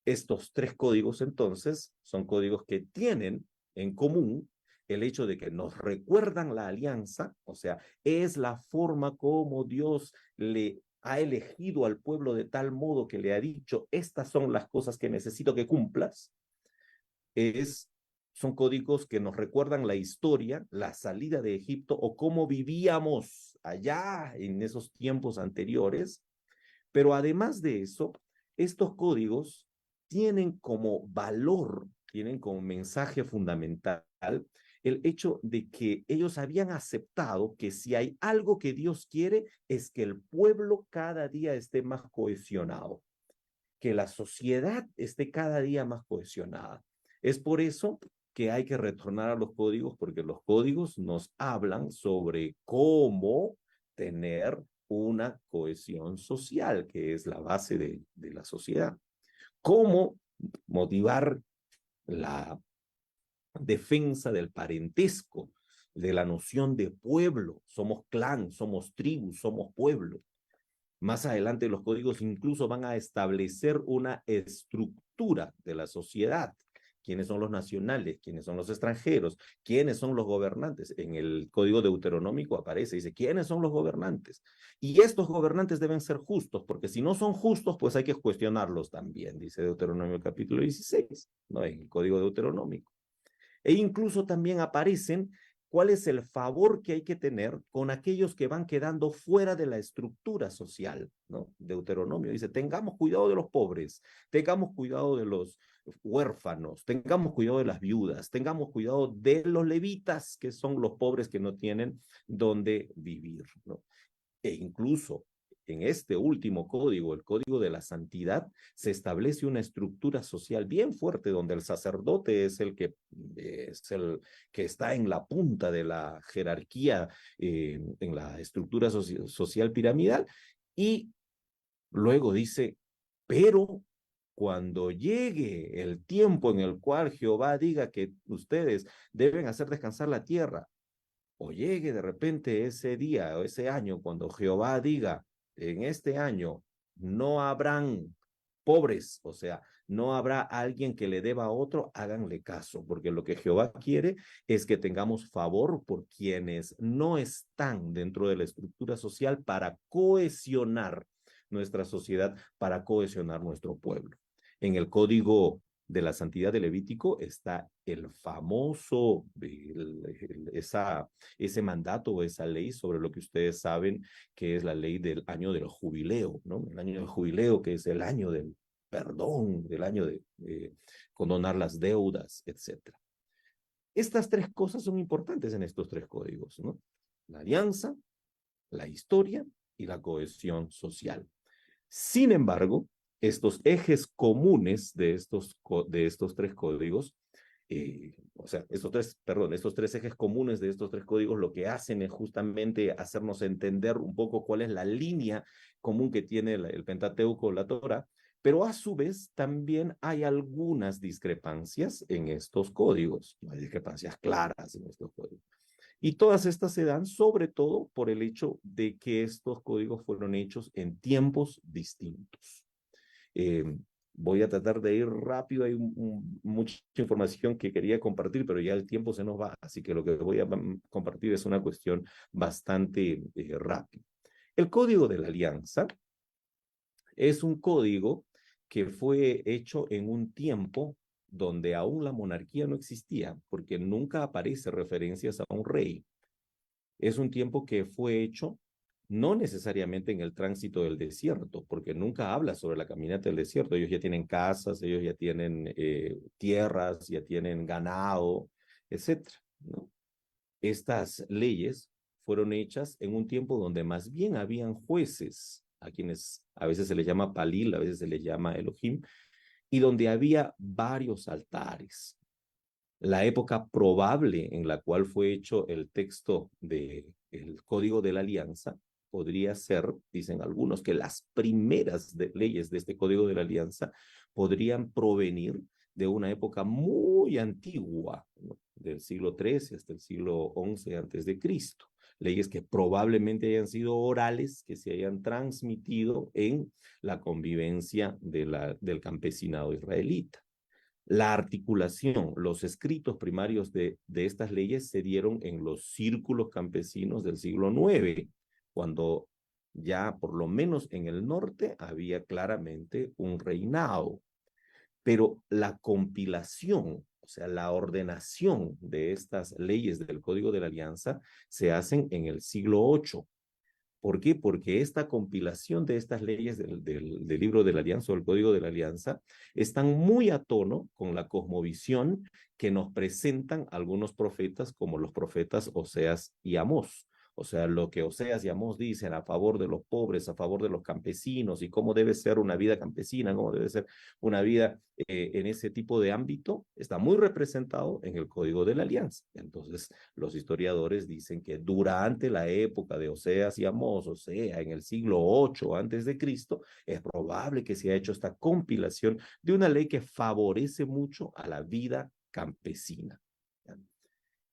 Estos tres códigos, entonces, son códigos que tienen en común el hecho de que nos recuerdan la alianza, o sea, es la forma como Dios le ha elegido al pueblo de tal modo que le ha dicho, estas son las cosas que necesito que cumplas. Son códigos que nos recuerdan la historia, la salida de Egipto o cómo vivíamos allá en esos tiempos anteriores. Pero además de eso, estos códigos tienen como valor, tienen como mensaje fundamental el hecho de que ellos habían aceptado que si hay algo que Dios quiere es que el pueblo cada día esté más cohesionado, que la sociedad esté cada día más cohesionada. Es por eso que hay que retornar a los códigos, porque los códigos nos hablan sobre cómo tener una cohesión social, que es la base de la sociedad. Cómo motivar la defensa del parentesco, de la noción de pueblo. Somos clan, somos tribu, somos pueblo. Más adelante los códigos incluso van a establecer una estructura de la sociedad. ¿Quiénes son los nacionales? ¿Quiénes son los extranjeros? ¿Quiénes son los gobernantes? En el Código Deuteronómico aparece, dice, ¿quiénes son los gobernantes? Y estos gobernantes deben ser justos, porque si no son justos, pues hay que cuestionarlos también, dice Deuteronomio capítulo 16, ¿no? En el Código Deuteronómico. E incluso también aparecen cuál es el favor que hay que tener con aquellos que van quedando fuera de la estructura social, ¿no? Deuteronomio dice, tengamos cuidado de los pobres, tengamos cuidado de los huérfanos, tengamos cuidado de las viudas, tengamos cuidado de los levitas, que son los pobres que no tienen dónde vivir, ¿no? E incluso en este último código, el Código de la Santidad, se establece una estructura social bien fuerte donde el sacerdote es el que está en la punta de la jerarquía, en la estructura social piramidal, y luego dice, pero cuando llegue el tiempo en el cual Jehová diga que ustedes deben hacer descansar la tierra, o llegue de repente ese día o ese año cuando Jehová diga, en este año no habrán pobres, o sea, no habrá alguien que le deba a otro, háganle caso, porque lo que Jehová quiere es que tengamos favor por quienes no están dentro de la estructura social para cohesionar nuestra sociedad, para cohesionar nuestro pueblo. En el Código de la Santidad de Levítico está el famoso, ese mandato o esa ley sobre lo que ustedes saben que es la ley del año del jubileo, ¿no? El año del jubileo, que es el año del perdón, del año de condonar las deudas, etc. Estas tres cosas son importantes en estos tres códigos, ¿no? La alianza, la historia y la cohesión social. Sin embargo, estos ejes comunes de estos tres códigos, estos tres ejes comunes de estos tres códigos lo que hacen es justamente hacernos entender un poco cuál es la línea común que tiene el Pentateuco, la Torá, pero a su vez también hay algunas discrepancias en estos códigos, no hay discrepancias claras en estos códigos. Y todas estas se dan sobre todo por el hecho de que estos códigos fueron hechos en tiempos distintos. Voy a tratar de ir rápido, hay mucha información que quería compartir, pero ya el tiempo se nos va, así que lo que voy a compartir es una cuestión bastante rápida. El Código de la Alianza es un código que fue hecho en un tiempo donde aún la monarquía no existía, porque nunca aparece referencias a un rey. Es un tiempo que fue hecho no necesariamente en el tránsito del desierto, porque nunca habla sobre la caminata del desierto. Ellos ya tienen casas, ellos ya tienen tierras, ya tienen ganado, etc., ¿no? Estas leyes fueron hechas en un tiempo donde más bien habían jueces a quienes a veces se les llama Palil, a veces se les llama Elohim, y donde había varios altares. La época probable en la cual fue hecho el texto del Código de la Alianza podría ser, dicen algunos, que las primeras leyes de este Código de la Alianza podrían provenir de una época muy antigua, ¿no? Del siglo XIII hasta el siglo XI antes de Cristo. Leyes que probablemente hayan sido orales, que se hayan transmitido en la convivencia del campesinado israelita. La articulación, los escritos primarios de estas leyes se dieron en los círculos campesinos del siglo IX, cuando ya por lo menos en el norte había claramente un reinado. Pero la compilación, o sea, la ordenación de estas leyes del Código de la Alianza se hacen en el siglo VIII. ¿Por qué? Porque esta compilación de estas leyes del libro de la Alianza o el Código de la Alianza están muy a tono con la cosmovisión que nos presentan algunos profetas como los profetas Oseas y Amós. O sea, lo que Oseas y Amós dicen a favor de los pobres, a favor de los campesinos y cómo debe ser una vida campesina, cómo debe ser una vida en ese tipo de ámbito, está muy representado en el Código de la Alianza. Entonces, los historiadores dicen que durante la época de Oseas y Amós, o sea, en el siglo VIII antes de Cristo, es probable que se haya hecho esta compilación de una ley que favorece mucho a la vida campesina.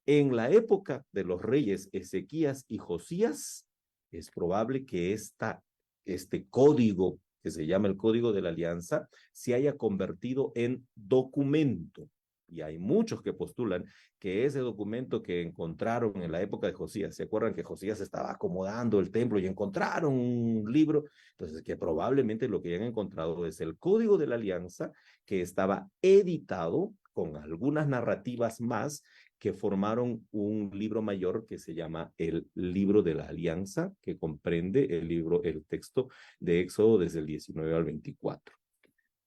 En la época de los reyes Ezequías y Josías, es probable que este código, que se llama el Código de la Alianza, se haya convertido en documento. Y hay muchos que postulan que ese documento que encontraron en la época de Josías, ¿se acuerdan que Josías estaba acomodando el templo y encontraron un libro? Entonces, que probablemente lo que han encontrado es el Código de la Alianza, que estaba editado con algunas narrativas más que formaron un libro mayor que se llama el Libro de la Alianza, que comprende el texto de Éxodo desde el 19 al 24.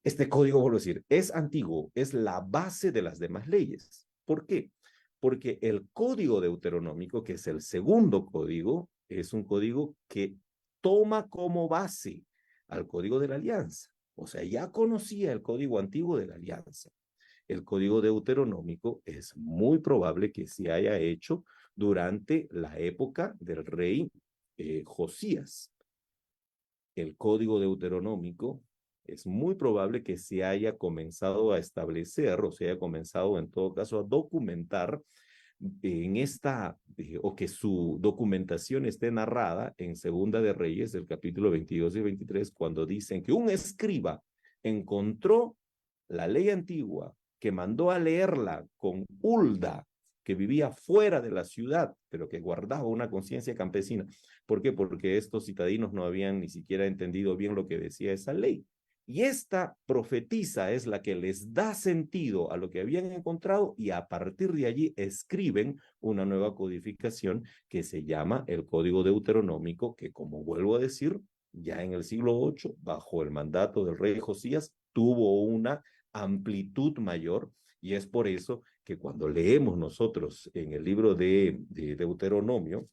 Este código, vuelvo a decir, es antiguo, es la base de las demás leyes. ¿Por qué? Porque el código deuteronómico, que es el segundo código, es un código que toma como base al código de la alianza. O sea, ya conocía el código antiguo de la alianza. El código deuteronómico es muy probable que se haya hecho durante la época del rey Josías. El código deuteronómico es muy probable que se haya comenzado a establecer o se haya comenzado en todo caso a documentar o que su documentación esté narrada en Segunda de Reyes, del capítulo 22 y 23, cuando dicen que un escriba encontró la ley antigua, que mandó a leerla con Hulda, que vivía fuera de la ciudad, pero que guardaba una conciencia campesina. ¿Por qué? Porque estos citadinos no habían ni siquiera entendido bien lo que decía esa ley. Y esta profetisa es la que les da sentido a lo que habían encontrado y a partir de allí escriben una nueva codificación que se llama el Código Deuteronómico, que, como vuelvo a decir, ya en el siglo VIII, bajo el mandato del rey Josías, tuvo una amplitud mayor, y es por eso que cuando leemos nosotros en el libro de Deuteronomio,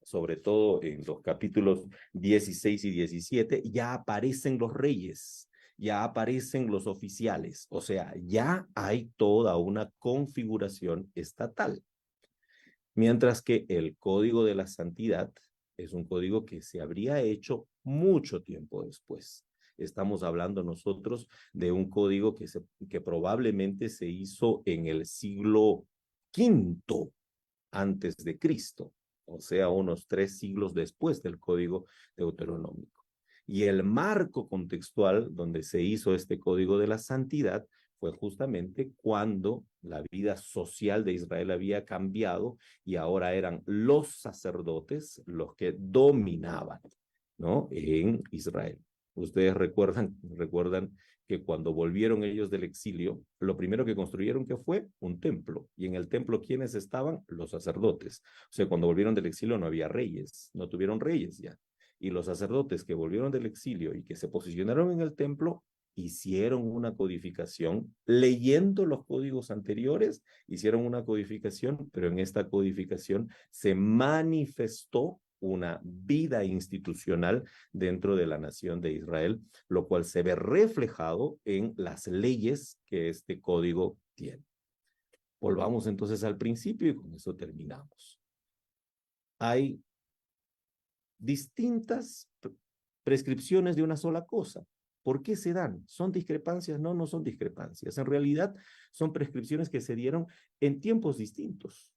sobre todo en los capítulos 16 y 17, ya aparecen los reyes, ya aparecen los oficiales, o sea, ya hay toda una configuración estatal. Mientras que el Código de la Santidad es un código que se habría hecho mucho tiempo después. Estamos hablando nosotros de un código que probablemente se hizo en el siglo V antes de Cristo, o sea, unos 3 siglos después del Código Deuteronómico. Y el marco contextual donde se hizo este Código de la Santidad fue justamente cuando la vida social de Israel había cambiado y ahora eran los sacerdotes los que dominaban, ¿no?, en Israel. Ustedes recuerdan que cuando volvieron ellos del exilio, lo primero que construyeron que fue un templo. Y en el templo, ¿quiénes estaban? Los sacerdotes. O sea, cuando volvieron del exilio no había reyes, no tuvieron reyes ya. Y los sacerdotes que volvieron del exilio y que se posicionaron en el templo, hicieron una codificación, leyendo los códigos anteriores, hicieron una codificación, pero en esta codificación se manifestó una vida institucional dentro de la nación de Israel, lo cual se ve reflejado en las leyes que este código tiene. Volvamos entonces al principio y con eso terminamos. Hay distintas prescripciones de una sola cosa. ¿Por qué se dan? ¿Son discrepancias? No, no son discrepancias. En realidad son prescripciones que se dieron en tiempos distintos.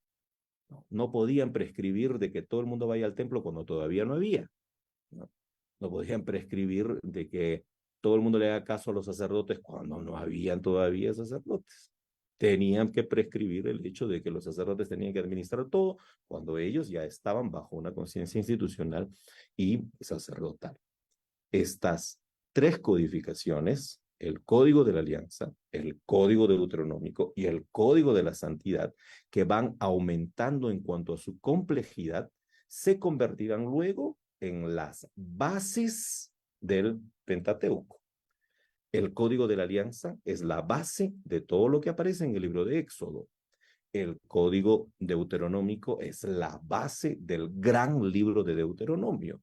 No podían prescribir de que todo el mundo vaya al templo cuando todavía no había. No podían prescribir de que todo el mundo le haga caso a los sacerdotes cuando no habían todavía sacerdotes. Tenían que prescribir el hecho de que los sacerdotes tenían que administrar todo cuando ellos ya estaban bajo una conciencia institucional y sacerdotal. Estas tres codificaciones, el Código de la Alianza, el Código Deuteronómico y el Código de la Santidad, que van aumentando en cuanto a su complejidad, se convertirán luego en las bases del Pentateuco. El Código de la Alianza es la base de todo lo que aparece en el libro de Éxodo. El Código Deuteronómico es la base del gran libro de Deuteronomio.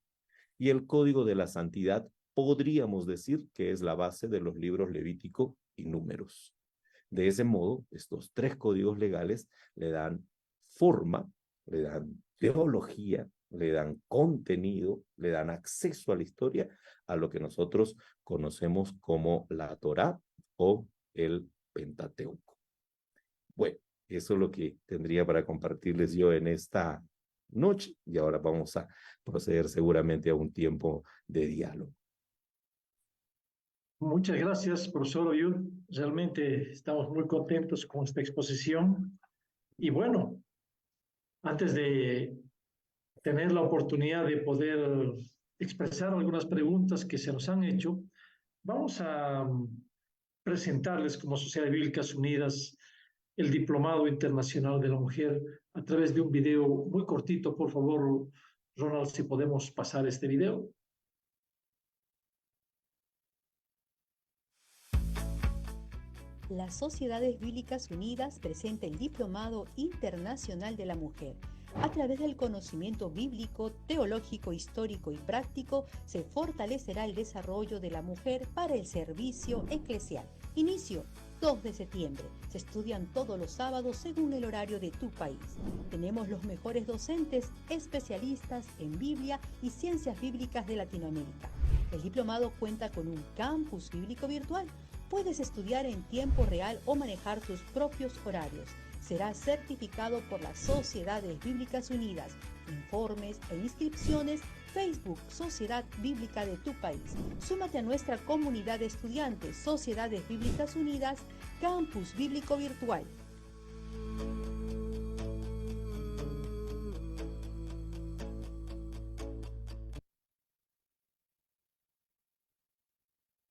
Y el Código de la Santidad podríamos decir que es la base de los libros Levítico y Números. De ese modo, estos tres códigos legales le dan forma, le dan teología, le dan contenido, le dan acceso a la historia, a lo que nosotros conocemos como la Torá o el Pentateuco. Bueno, eso es lo que tendría para compartirles yo en esta noche, y ahora vamos a proceder seguramente a un tiempo de diálogo. Muchas gracias, profesor Oyud. Realmente estamos muy contentos con esta exposición. Y bueno, antes de tener la oportunidad de poder expresar algunas preguntas que se nos han hecho, vamos a presentarles como Sociedad Bíblicas Unidas el Diplomado Internacional de la Mujer a través de un video muy cortito. Por favor, Ronald, si podemos pasar este video. Las Sociedades Bíblicas Unidas presenta el Diplomado Internacional de la Mujer. A través del conocimiento bíblico, teológico, histórico y práctico, se fortalecerá el desarrollo de la mujer para el servicio eclesial. Inicio 2 de septiembre. Se estudian todos los sábados según el horario de tu país. Tenemos los mejores docentes, especialistas en Biblia y ciencias bíblicas de Latinoamérica. El diplomado cuenta con un campus bíblico virtual. Puedes estudiar en tiempo real o manejar tus propios horarios. Será certificado por las Sociedades Bíblicas Unidas. Informes e inscripciones, Facebook Sociedad Bíblica de tu país. Súmate a nuestra comunidad de estudiantes, Sociedades Bíblicas Unidas, Campus Bíblico Virtual.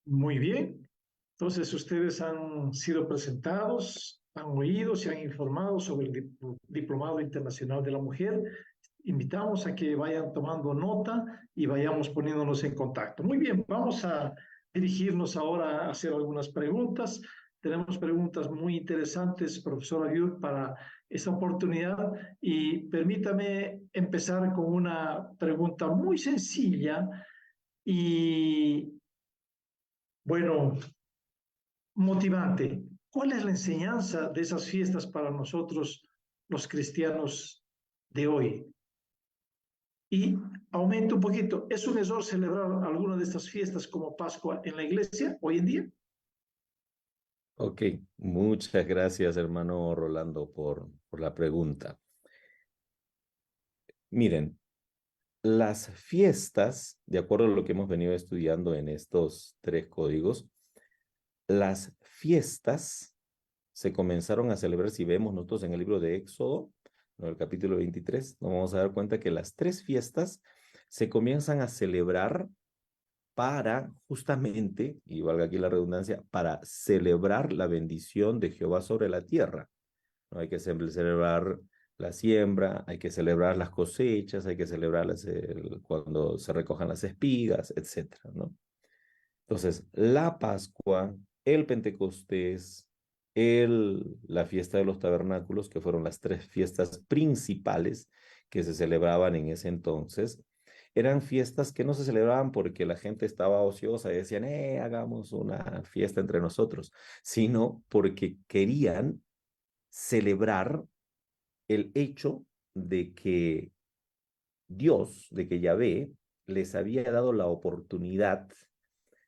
Muy bien. Entonces, ustedes han sido presentados, han oído, se han informado sobre el Diplomado Internacional de la Mujer. Invitamos a que vayan tomando nota y vayamos poniéndonos en contacto. Muy bien, vamos a dirigirnos ahora a hacer algunas preguntas. Tenemos preguntas muy interesantes, profesor Ayud, para esta oportunidad. Y permítame empezar con una pregunta muy sencilla y, bueno, motivante. ¿Cuál es la enseñanza de esas fiestas para nosotros, los cristianos de hoy? Y aumento un poquito, ¿es un error celebrar alguna de estas fiestas como Pascua en la iglesia hoy en día? Ok, muchas gracias, hermano Rolando, por la pregunta. Miren, las fiestas, de acuerdo a lo que hemos venido estudiando en estos tres códigos, las fiestas se comenzaron a celebrar, si vemos nosotros en el libro de Éxodo, en el capítulo 23, nos vamos a dar cuenta que las tres fiestas se comienzan a celebrar para justamente, y valga aquí la redundancia, para celebrar la bendición de Jehová sobre la tierra. ¿No? Hay que celebrar la siembra, hay que celebrar las cosechas, hay que celebrar cuando se recojan las espigas, etc., ¿no? Entonces, la Pascua, el Pentecostés, la fiesta de los tabernáculos, que fueron las tres fiestas principales que se celebraban en ese entonces eran fiestas que no se celebraban porque la gente estaba ociosa y decían, hagamos una fiesta entre nosotros, sino porque querían celebrar el hecho de que Dios, de que Yahvé, les había dado la oportunidad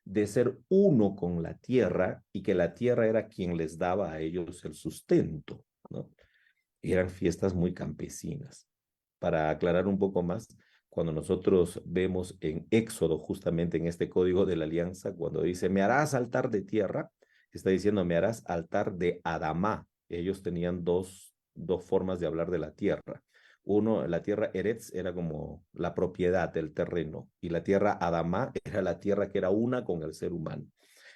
de ser uno con la tierra y que la tierra era quien les daba a ellos el sustento, ¿no? Eran fiestas muy campesinas. Para aclarar un poco más, cuando nosotros vemos en Éxodo, justamente en este código de la alianza, cuando dice, me harás altar de tierra, está diciendo, me harás altar de Adamá. Ellos tenían dos formas de hablar de la tierra. Uno, la tierra Eretz era como la propiedad del terreno y la tierra Adamá era la tierra que era una con el ser humano.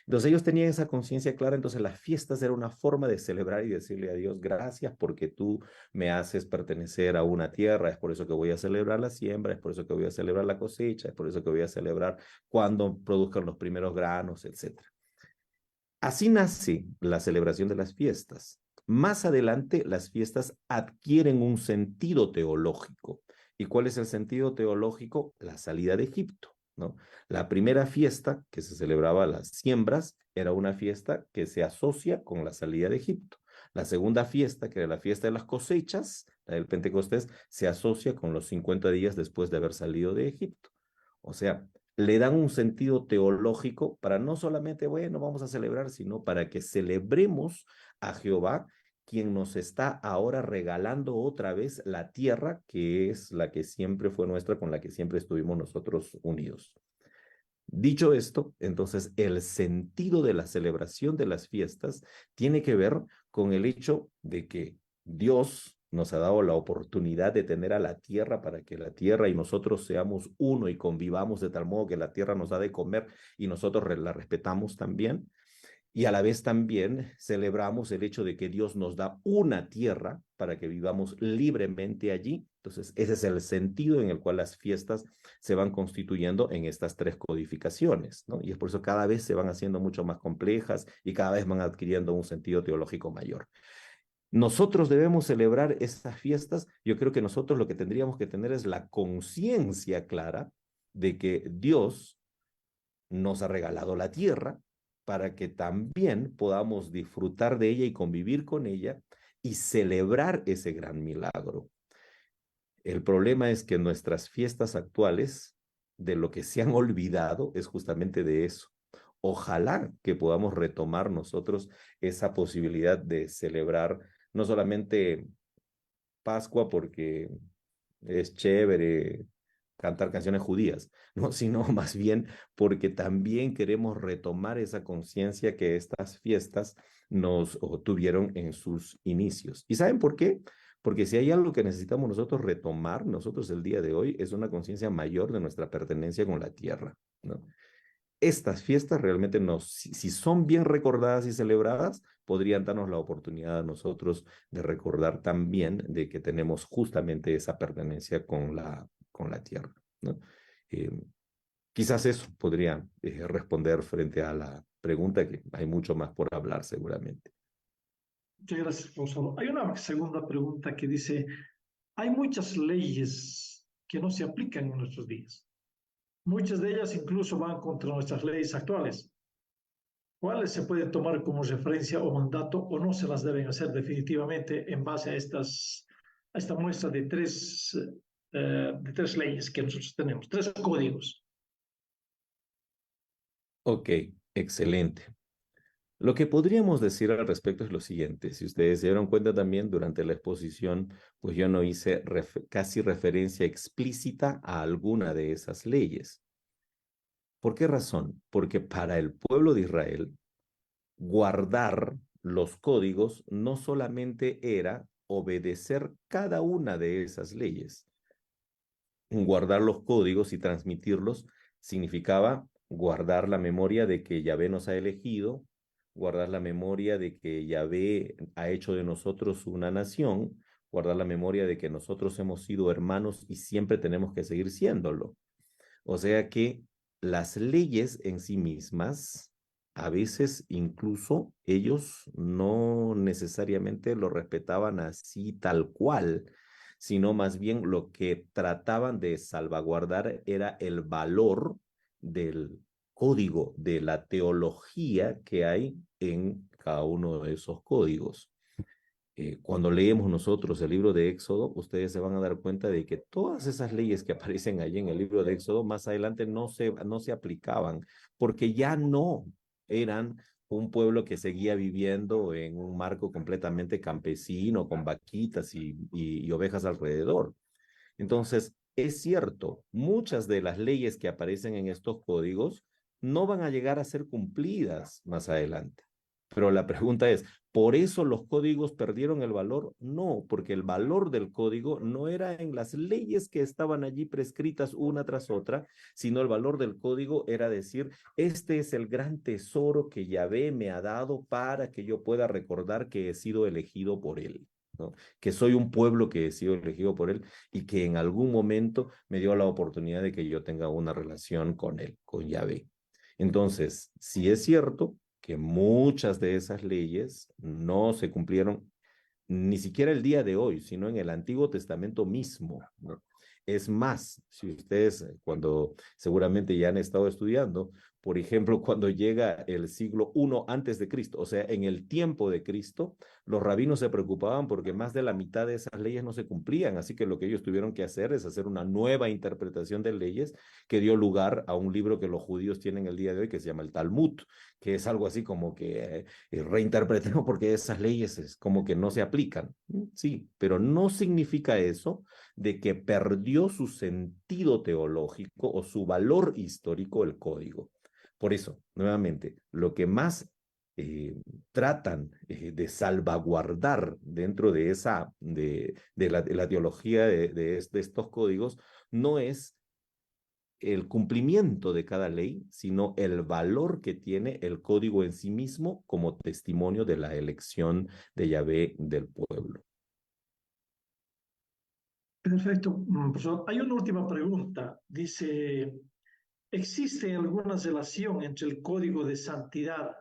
Entonces ellos tenían esa conciencia clara, entonces las fiestas era una forma de celebrar y decirle a Dios, gracias porque tú me haces pertenecer a una tierra, es por eso que voy a celebrar la siembra, es por eso que voy a celebrar la cosecha, es por eso que voy a celebrar cuando produzcan los primeros granos, etc. Así nace la celebración de las fiestas. Más adelante, las fiestas adquieren un sentido teológico. ¿Y cuál es el sentido teológico? La salida de Egipto, ¿no? La primera fiesta que se celebraba las siembras era una fiesta que se asocia con la salida de Egipto. La segunda fiesta, que era la fiesta de las cosechas, la del Pentecostés, se asocia con los 50 días después de haber salido de Egipto. O sea, le dan un sentido teológico para no solamente, bueno, vamos a celebrar, sino para que celebremos a Jehová, quien nos está ahora regalando otra vez la tierra, que es la que siempre fue nuestra, con la que siempre estuvimos nosotros unidos. Dicho esto, entonces el sentido de la celebración de las fiestas tiene que ver con el hecho de que Dios nos ha dado la oportunidad de tener a la tierra para que la tierra y nosotros seamos uno y convivamos de tal modo que la tierra nos da de comer y nosotros la respetamos también. Y a la vez también celebramos el hecho de que Dios nos da una tierra para que vivamos libremente allí. Entonces, ese es el sentido en el cual las fiestas se van constituyendo en estas tres codificaciones, ¿no? Y es por eso cada vez se van haciendo mucho más complejas y cada vez van adquiriendo un sentido teológico mayor. Nosotros debemos celebrar estas fiestas. Yo creo que nosotros lo que tendríamos que tener es la conciencia clara de que Dios nos ha regalado la tierra para que también podamos disfrutar de ella y convivir con ella y celebrar ese gran milagro. El problema es que nuestras fiestas actuales, de lo que se han olvidado, es justamente de eso. Ojalá que podamos retomar nosotros esa posibilidad de celebrar no solamente Pascua porque es chévere cantar canciones judías, ¿no? Sino más bien porque también queremos retomar esa conciencia que estas fiestas nos tuvieron en sus inicios. ¿Y saben por qué? Porque si hay algo que necesitamos nosotros retomar, nosotros el día de hoy, es una conciencia mayor de nuestra pertenencia con la tierra, ¿no? Estas fiestas realmente si son bien recordadas y celebradas, podrían darnos la oportunidad a nosotros de recordar también de que tenemos justamente esa pertenencia con la tierra, ¿no? Quizás eso podría responder frente a la pregunta, que hay mucho más por hablar seguramente. Muchas gracias, profesor. Hay una segunda pregunta que dice, hay muchas leyes que no se aplican en nuestros días. Muchas de ellas incluso van contra nuestras leyes actuales. ¿Cuáles se pueden tomar como referencia o mandato o no se las deben hacer definitivamente en base a esta muestra de tres leyes que nosotros tenemos, tres códigos? Ok, excelente. Lo que podríamos decir al respecto es lo siguiente. Si ustedes se dieron cuenta también durante la exposición, pues yo no hice casi referencia explícita a alguna de esas leyes. ¿Por qué razón? Porque para el pueblo de Israel, guardar los códigos no solamente era obedecer cada una de esas leyes. Guardar los códigos y transmitirlos significaba guardar la memoria de que Yahvé nos ha elegido, guardar la memoria de que Yahvé ha hecho de nosotros una nación, guardar la memoria de que nosotros hemos sido hermanos y siempre tenemos que seguir siéndolo. O sea que las leyes en sí mismas, a veces incluso ellos no necesariamente lo respetaban así tal cual, sino más bien lo que trataban de salvaguardar era el valor del código, de la teología que hay en cada uno de esos códigos. Cuando leemos nosotros el libro de Éxodo, ustedes se van a dar cuenta de que todas esas leyes que aparecen allí en el libro de Éxodo, más adelante no se aplicaban, porque ya no eran un pueblo que seguía viviendo en un marco completamente campesino, con vaquitas y ovejas alrededor. Entonces, es cierto, muchas de las leyes que aparecen en estos códigos no van a llegar a ser cumplidas más adelante. Pero la pregunta es, ¿por eso los códigos perdieron el valor? No, porque el valor del código no era en las leyes que estaban allí prescritas una tras otra, sino el valor del código era decir, este es el gran tesoro que Yahvé me ha dado para que yo pueda recordar que he sido elegido por él, ¿no? Que soy un pueblo que he sido elegido por él y que en algún momento me dio la oportunidad de que yo tenga una relación con él, con Yahvé. Entonces, si es cierto que muchas de esas leyes no se cumplieron ni siquiera el día de hoy, sino en el Antiguo Testamento mismo, ¿no? Es más, si ustedes cuando seguramente ya han estado estudiando, por ejemplo, cuando llega el siglo I antes de Cristo, o sea, en el tiempo de Cristo, los rabinos se preocupaban porque más de la mitad de esas leyes no se cumplían, así que lo que ellos tuvieron que hacer es hacer una nueva interpretación de leyes que dio lugar a un libro que los judíos tienen el día de hoy que se llama el Talmud, que es algo así como que reinterpretemos porque esas leyes es como que no se aplican. Sí, pero no significa eso de que perdió su sentido teológico o su valor histórico el código. Por eso, nuevamente, lo que más tratan de salvaguardar dentro de la teología de estos códigos no es el cumplimiento de cada ley, sino el valor que tiene el código en sí mismo como testimonio de la elección de Yahvé del pueblo. Perfecto, profesor. Hay una última pregunta. Dice, ¿existe alguna relación entre el código de santidad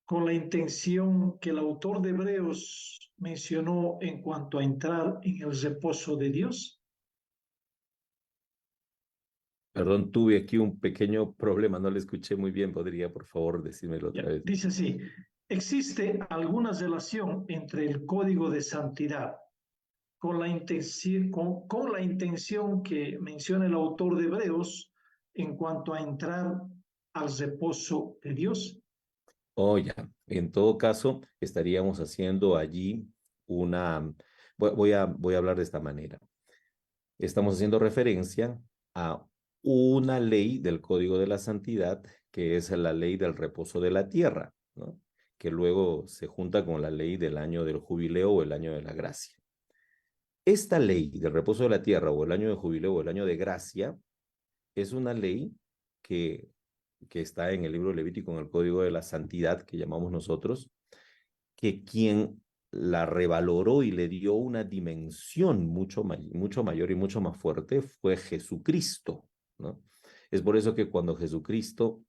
con la intención que el autor de Hebreos mencionó en cuanto a entrar en el reposo de Dios? Perdón, tuve aquí un pequeño problema, no le escuché muy bien. ¿Podría, por favor, decírmelo otra vez? Dice así, ¿existe alguna relación entre el código de santidad con la intención que menciona el autor de Hebreos en cuanto a entrar al reposo de Dios? Oh, ya. En todo caso, estaríamos haciendo allí una... Voy a hablar de esta manera. Estamos haciendo referencia a una ley del Código de la Santidad, que es la ley del reposo de la tierra, ¿no? Que luego se junta con la ley del año del jubileo o el año de la gracia. Esta ley del reposo de la tierra o el año de jubileo o el año de gracia es una ley que está en el libro Levítico, en el Código de la Santidad, que llamamos nosotros, que quien la revaloró y le dio una dimensión mucho mayor y mucho más fuerte fue Jesucristo, ¿no? Es por eso que cuando Jesucristo,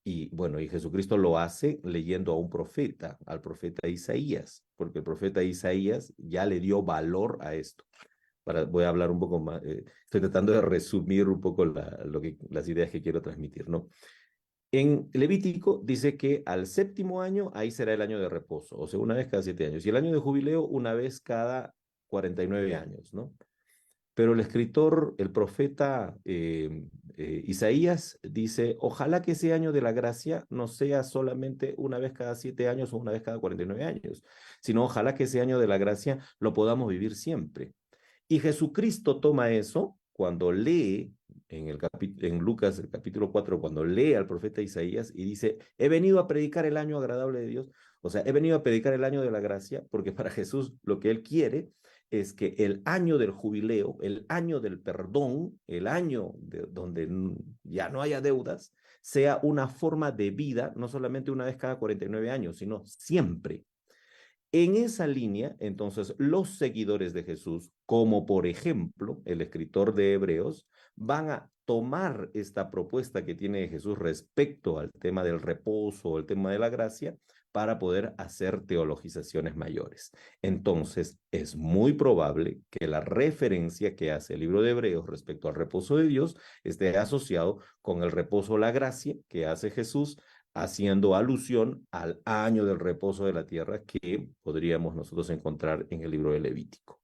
y Jesucristo lo hace leyendo a un profeta, al profeta Isaías, porque el profeta Isaías ya le dio valor a esto. Voy a hablar un poco más, estoy tratando de resumir un poco las ideas que quiero transmitir, ¿no? En Levítico dice que al 7º año, ahí será el año de reposo, o sea, una vez cada 7 años, y el año de jubileo una vez cada 49 años, ¿no? Pero el escritor, el profeta Isaías dice, ojalá que ese año de la gracia no sea solamente una vez cada 7 años o una vez cada 49 años, sino ojalá que ese año de la gracia lo podamos vivir siempre. Y Jesucristo toma eso cuando lee en Lucas, el capítulo 4, cuando lee al profeta Isaías y dice, he venido a predicar el año agradable de Dios, o sea, he venido a predicar el año de la gracia, porque para Jesús lo que él quiere es que el año del jubileo, el año del perdón, el año donde ya no haya deudas, sea una forma de vida, no solamente una vez cada 49 años, sino siempre. En esa línea, entonces, los seguidores de Jesús, como por ejemplo el escritor de Hebreos, van a tomar esta propuesta que tiene Jesús respecto al tema del reposo, el tema de la gracia, para poder hacer teologizaciones mayores. Entonces, es muy probable que la referencia que hace el libro de Hebreos respecto al reposo de Dios esté asociado con el reposo, la gracia que hace Jesús, haciendo alusión al año del reposo de la tierra que podríamos nosotros encontrar en el libro de Levítico.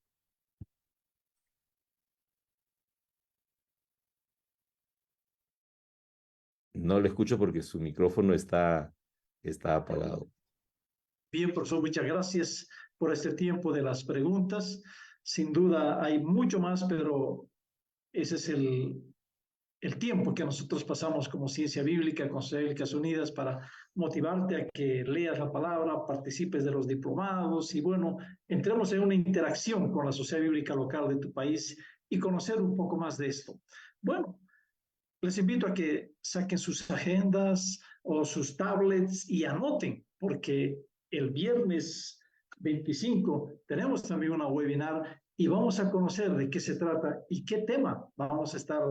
No le escucho porque su micrófono está apagado. Bien, profesor, muchas gracias por este tiempo de las preguntas. Sin duda hay mucho más, pero ese es el tiempo que nosotros pasamos como Ciencia Bíblica con Sociedades Unidas para motivarte a que leas la palabra, participes de los diplomados y bueno, entremos en una interacción con la Sociedad Bíblica local de tu país y conocer un poco más de esto. Bueno, les invito a que saquen sus agendas o sus tablets y anoten, porque el viernes 25 tenemos también una webinar y vamos a conocer de qué se trata y qué tema vamos a estar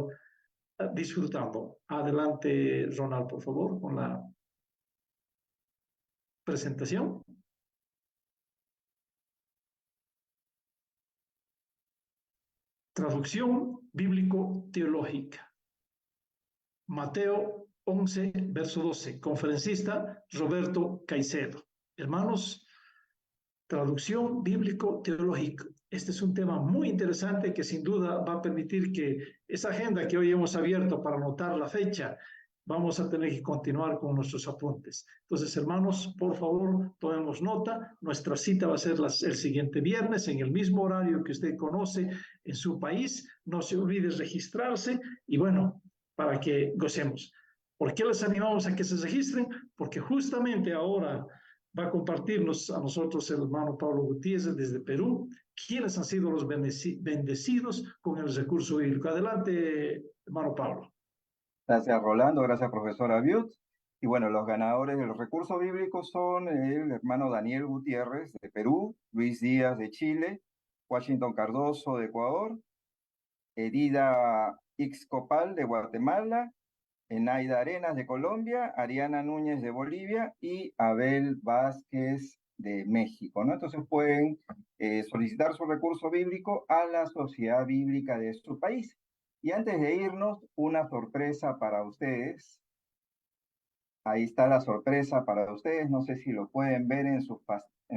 disfrutando. Adelante, Ronald, por favor, con la presentación. Traducción bíblico-teológica. Mateo 11, verso 12. Conferencista Roberto Caicedo. Hermanos, traducción bíblico-teológica. Este es un tema muy interesante que sin duda va a permitir que esa agenda que hoy hemos abierto para anotar la fecha, vamos a tener que continuar con nuestros apuntes. Entonces, hermanos, por favor, tomemos nota. Nuestra cita va a ser el siguiente viernes en el mismo horario que usted conoce en su país. No se olvide registrarse y bueno, para que gocemos. ¿Por qué les animamos a que se registren? Porque justamente ahora va a compartirnos a nosotros el hermano Pablo Gutiérrez desde Perú, quienes han sido los bendecidos con el recurso bíblico. Adelante, hermano Pablo. Gracias, Rolando. Gracias, profesor Abiut. Y bueno, los ganadores de los recursos bíblicos son el hermano Daniel Gutiérrez de Perú, Luis Díaz de Chile, Washington Cardoso de Ecuador, Edida Ixcopal de Guatemala, Enaida Arenas de Colombia, Ariana Núñez de Bolivia y Abel Vázquez de México, ¿no? Entonces pueden solicitar su recurso bíblico a la sociedad bíblica de su país. Y antes de irnos, una sorpresa para ustedes. Ahí está la sorpresa para ustedes. No sé si lo pueden ver en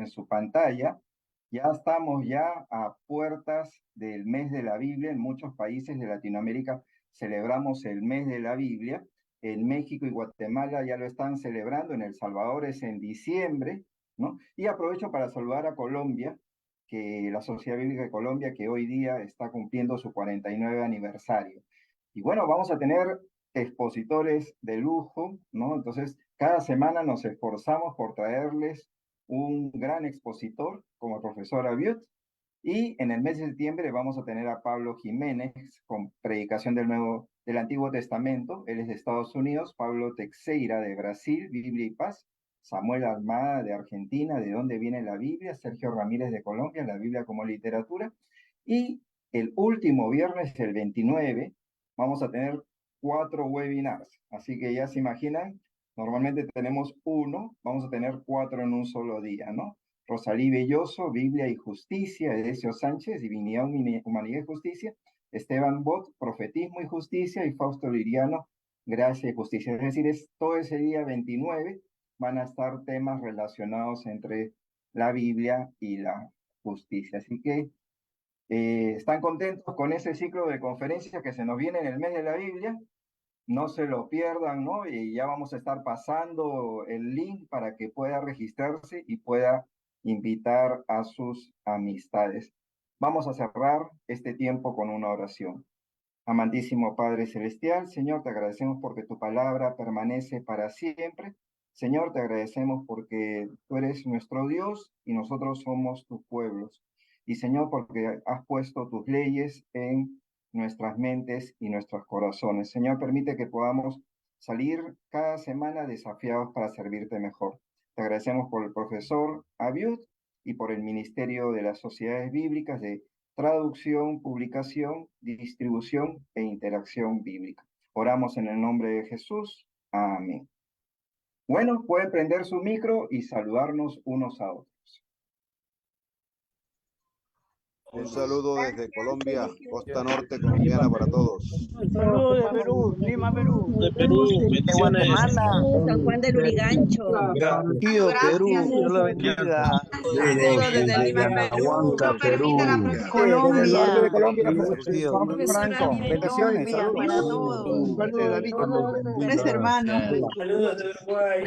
su pantalla. Ya estamos ya a puertas del mes de la Biblia. En muchos países de Latinoamérica celebramos el mes de la Biblia. En México y Guatemala ya lo están celebrando. En El Salvador es en diciembre, ¿no? Y aprovecho para saludar a Colombia, que la Sociedad Bíblica de Colombia, que hoy día está cumpliendo su 49 aniversario. Y bueno, vamos a tener expositores de lujo, ¿no? Entonces, cada semana nos esforzamos por traerles un gran expositor como el profesor Abiut, y en el mes de septiembre vamos a tener a Pablo Jiménez con predicación del Antiguo Testamento. Él es de Estados Unidos, Pablo Teixeira de Brasil, Biblia y Paz, Samuel Almada de Argentina, ¿De dónde viene la Biblia?, Sergio Ramírez de Colombia, la Biblia como literatura. Y el último viernes, el 29, vamos a tener 4 webinars. Así que ya se imaginan, normalmente tenemos uno, vamos a tener 4 en un solo día, ¿no? Rosalí Belloso, Biblia y Justicia, Edesio Sánchez, Divinidad, Humanidad y Justicia, Esteban Bot, Profetismo y Justicia, y Fausto Liriano, Gracia y Justicia. Es decir, todo ese día 29 van a estar temas relacionados entre la Biblia y la justicia. Así que están contentos con ese ciclo de conferencias que se nos viene en el mes de la Biblia. No se lo pierdan, ¿no? Y ya vamos a estar pasando el link para que pueda registrarse y pueda invitar a sus amistades. Vamos a cerrar este tiempo con una oración. Amantísimo Padre Celestial, Señor, te agradecemos porque tu palabra permanece para siempre. Señor, te agradecemos porque tú eres nuestro Dios y nosotros somos tus pueblos. Y Señor, porque has puesto tus leyes en nuestras mentes y nuestros corazones. Señor, permite que podamos salir cada semana desafiados para servirte mejor. Te agradecemos por el profesor Abiut y por el Ministerio de las Sociedades Bíblicas de Traducción, Publicación, Distribución e Interacción Bíblica. Oramos en el nombre de Jesús. Amén. Bueno, pueden prender su micro y saludarnos unos a otros. Un saludo desde Colombia, costa norte colombiana para todos. Saludos de Perú, Lima, Perú. De Perú, De Guatemala. San Juan de Lurigancho. Tío, Perú, Dios la bendiga. Saludos desde Lima, Perú. Aguanta, Perú. Colombia. Desde Colombia, Franco. bendiciones. Para todos. Parte de David. Tres hermanos. Saludos de Uruguay.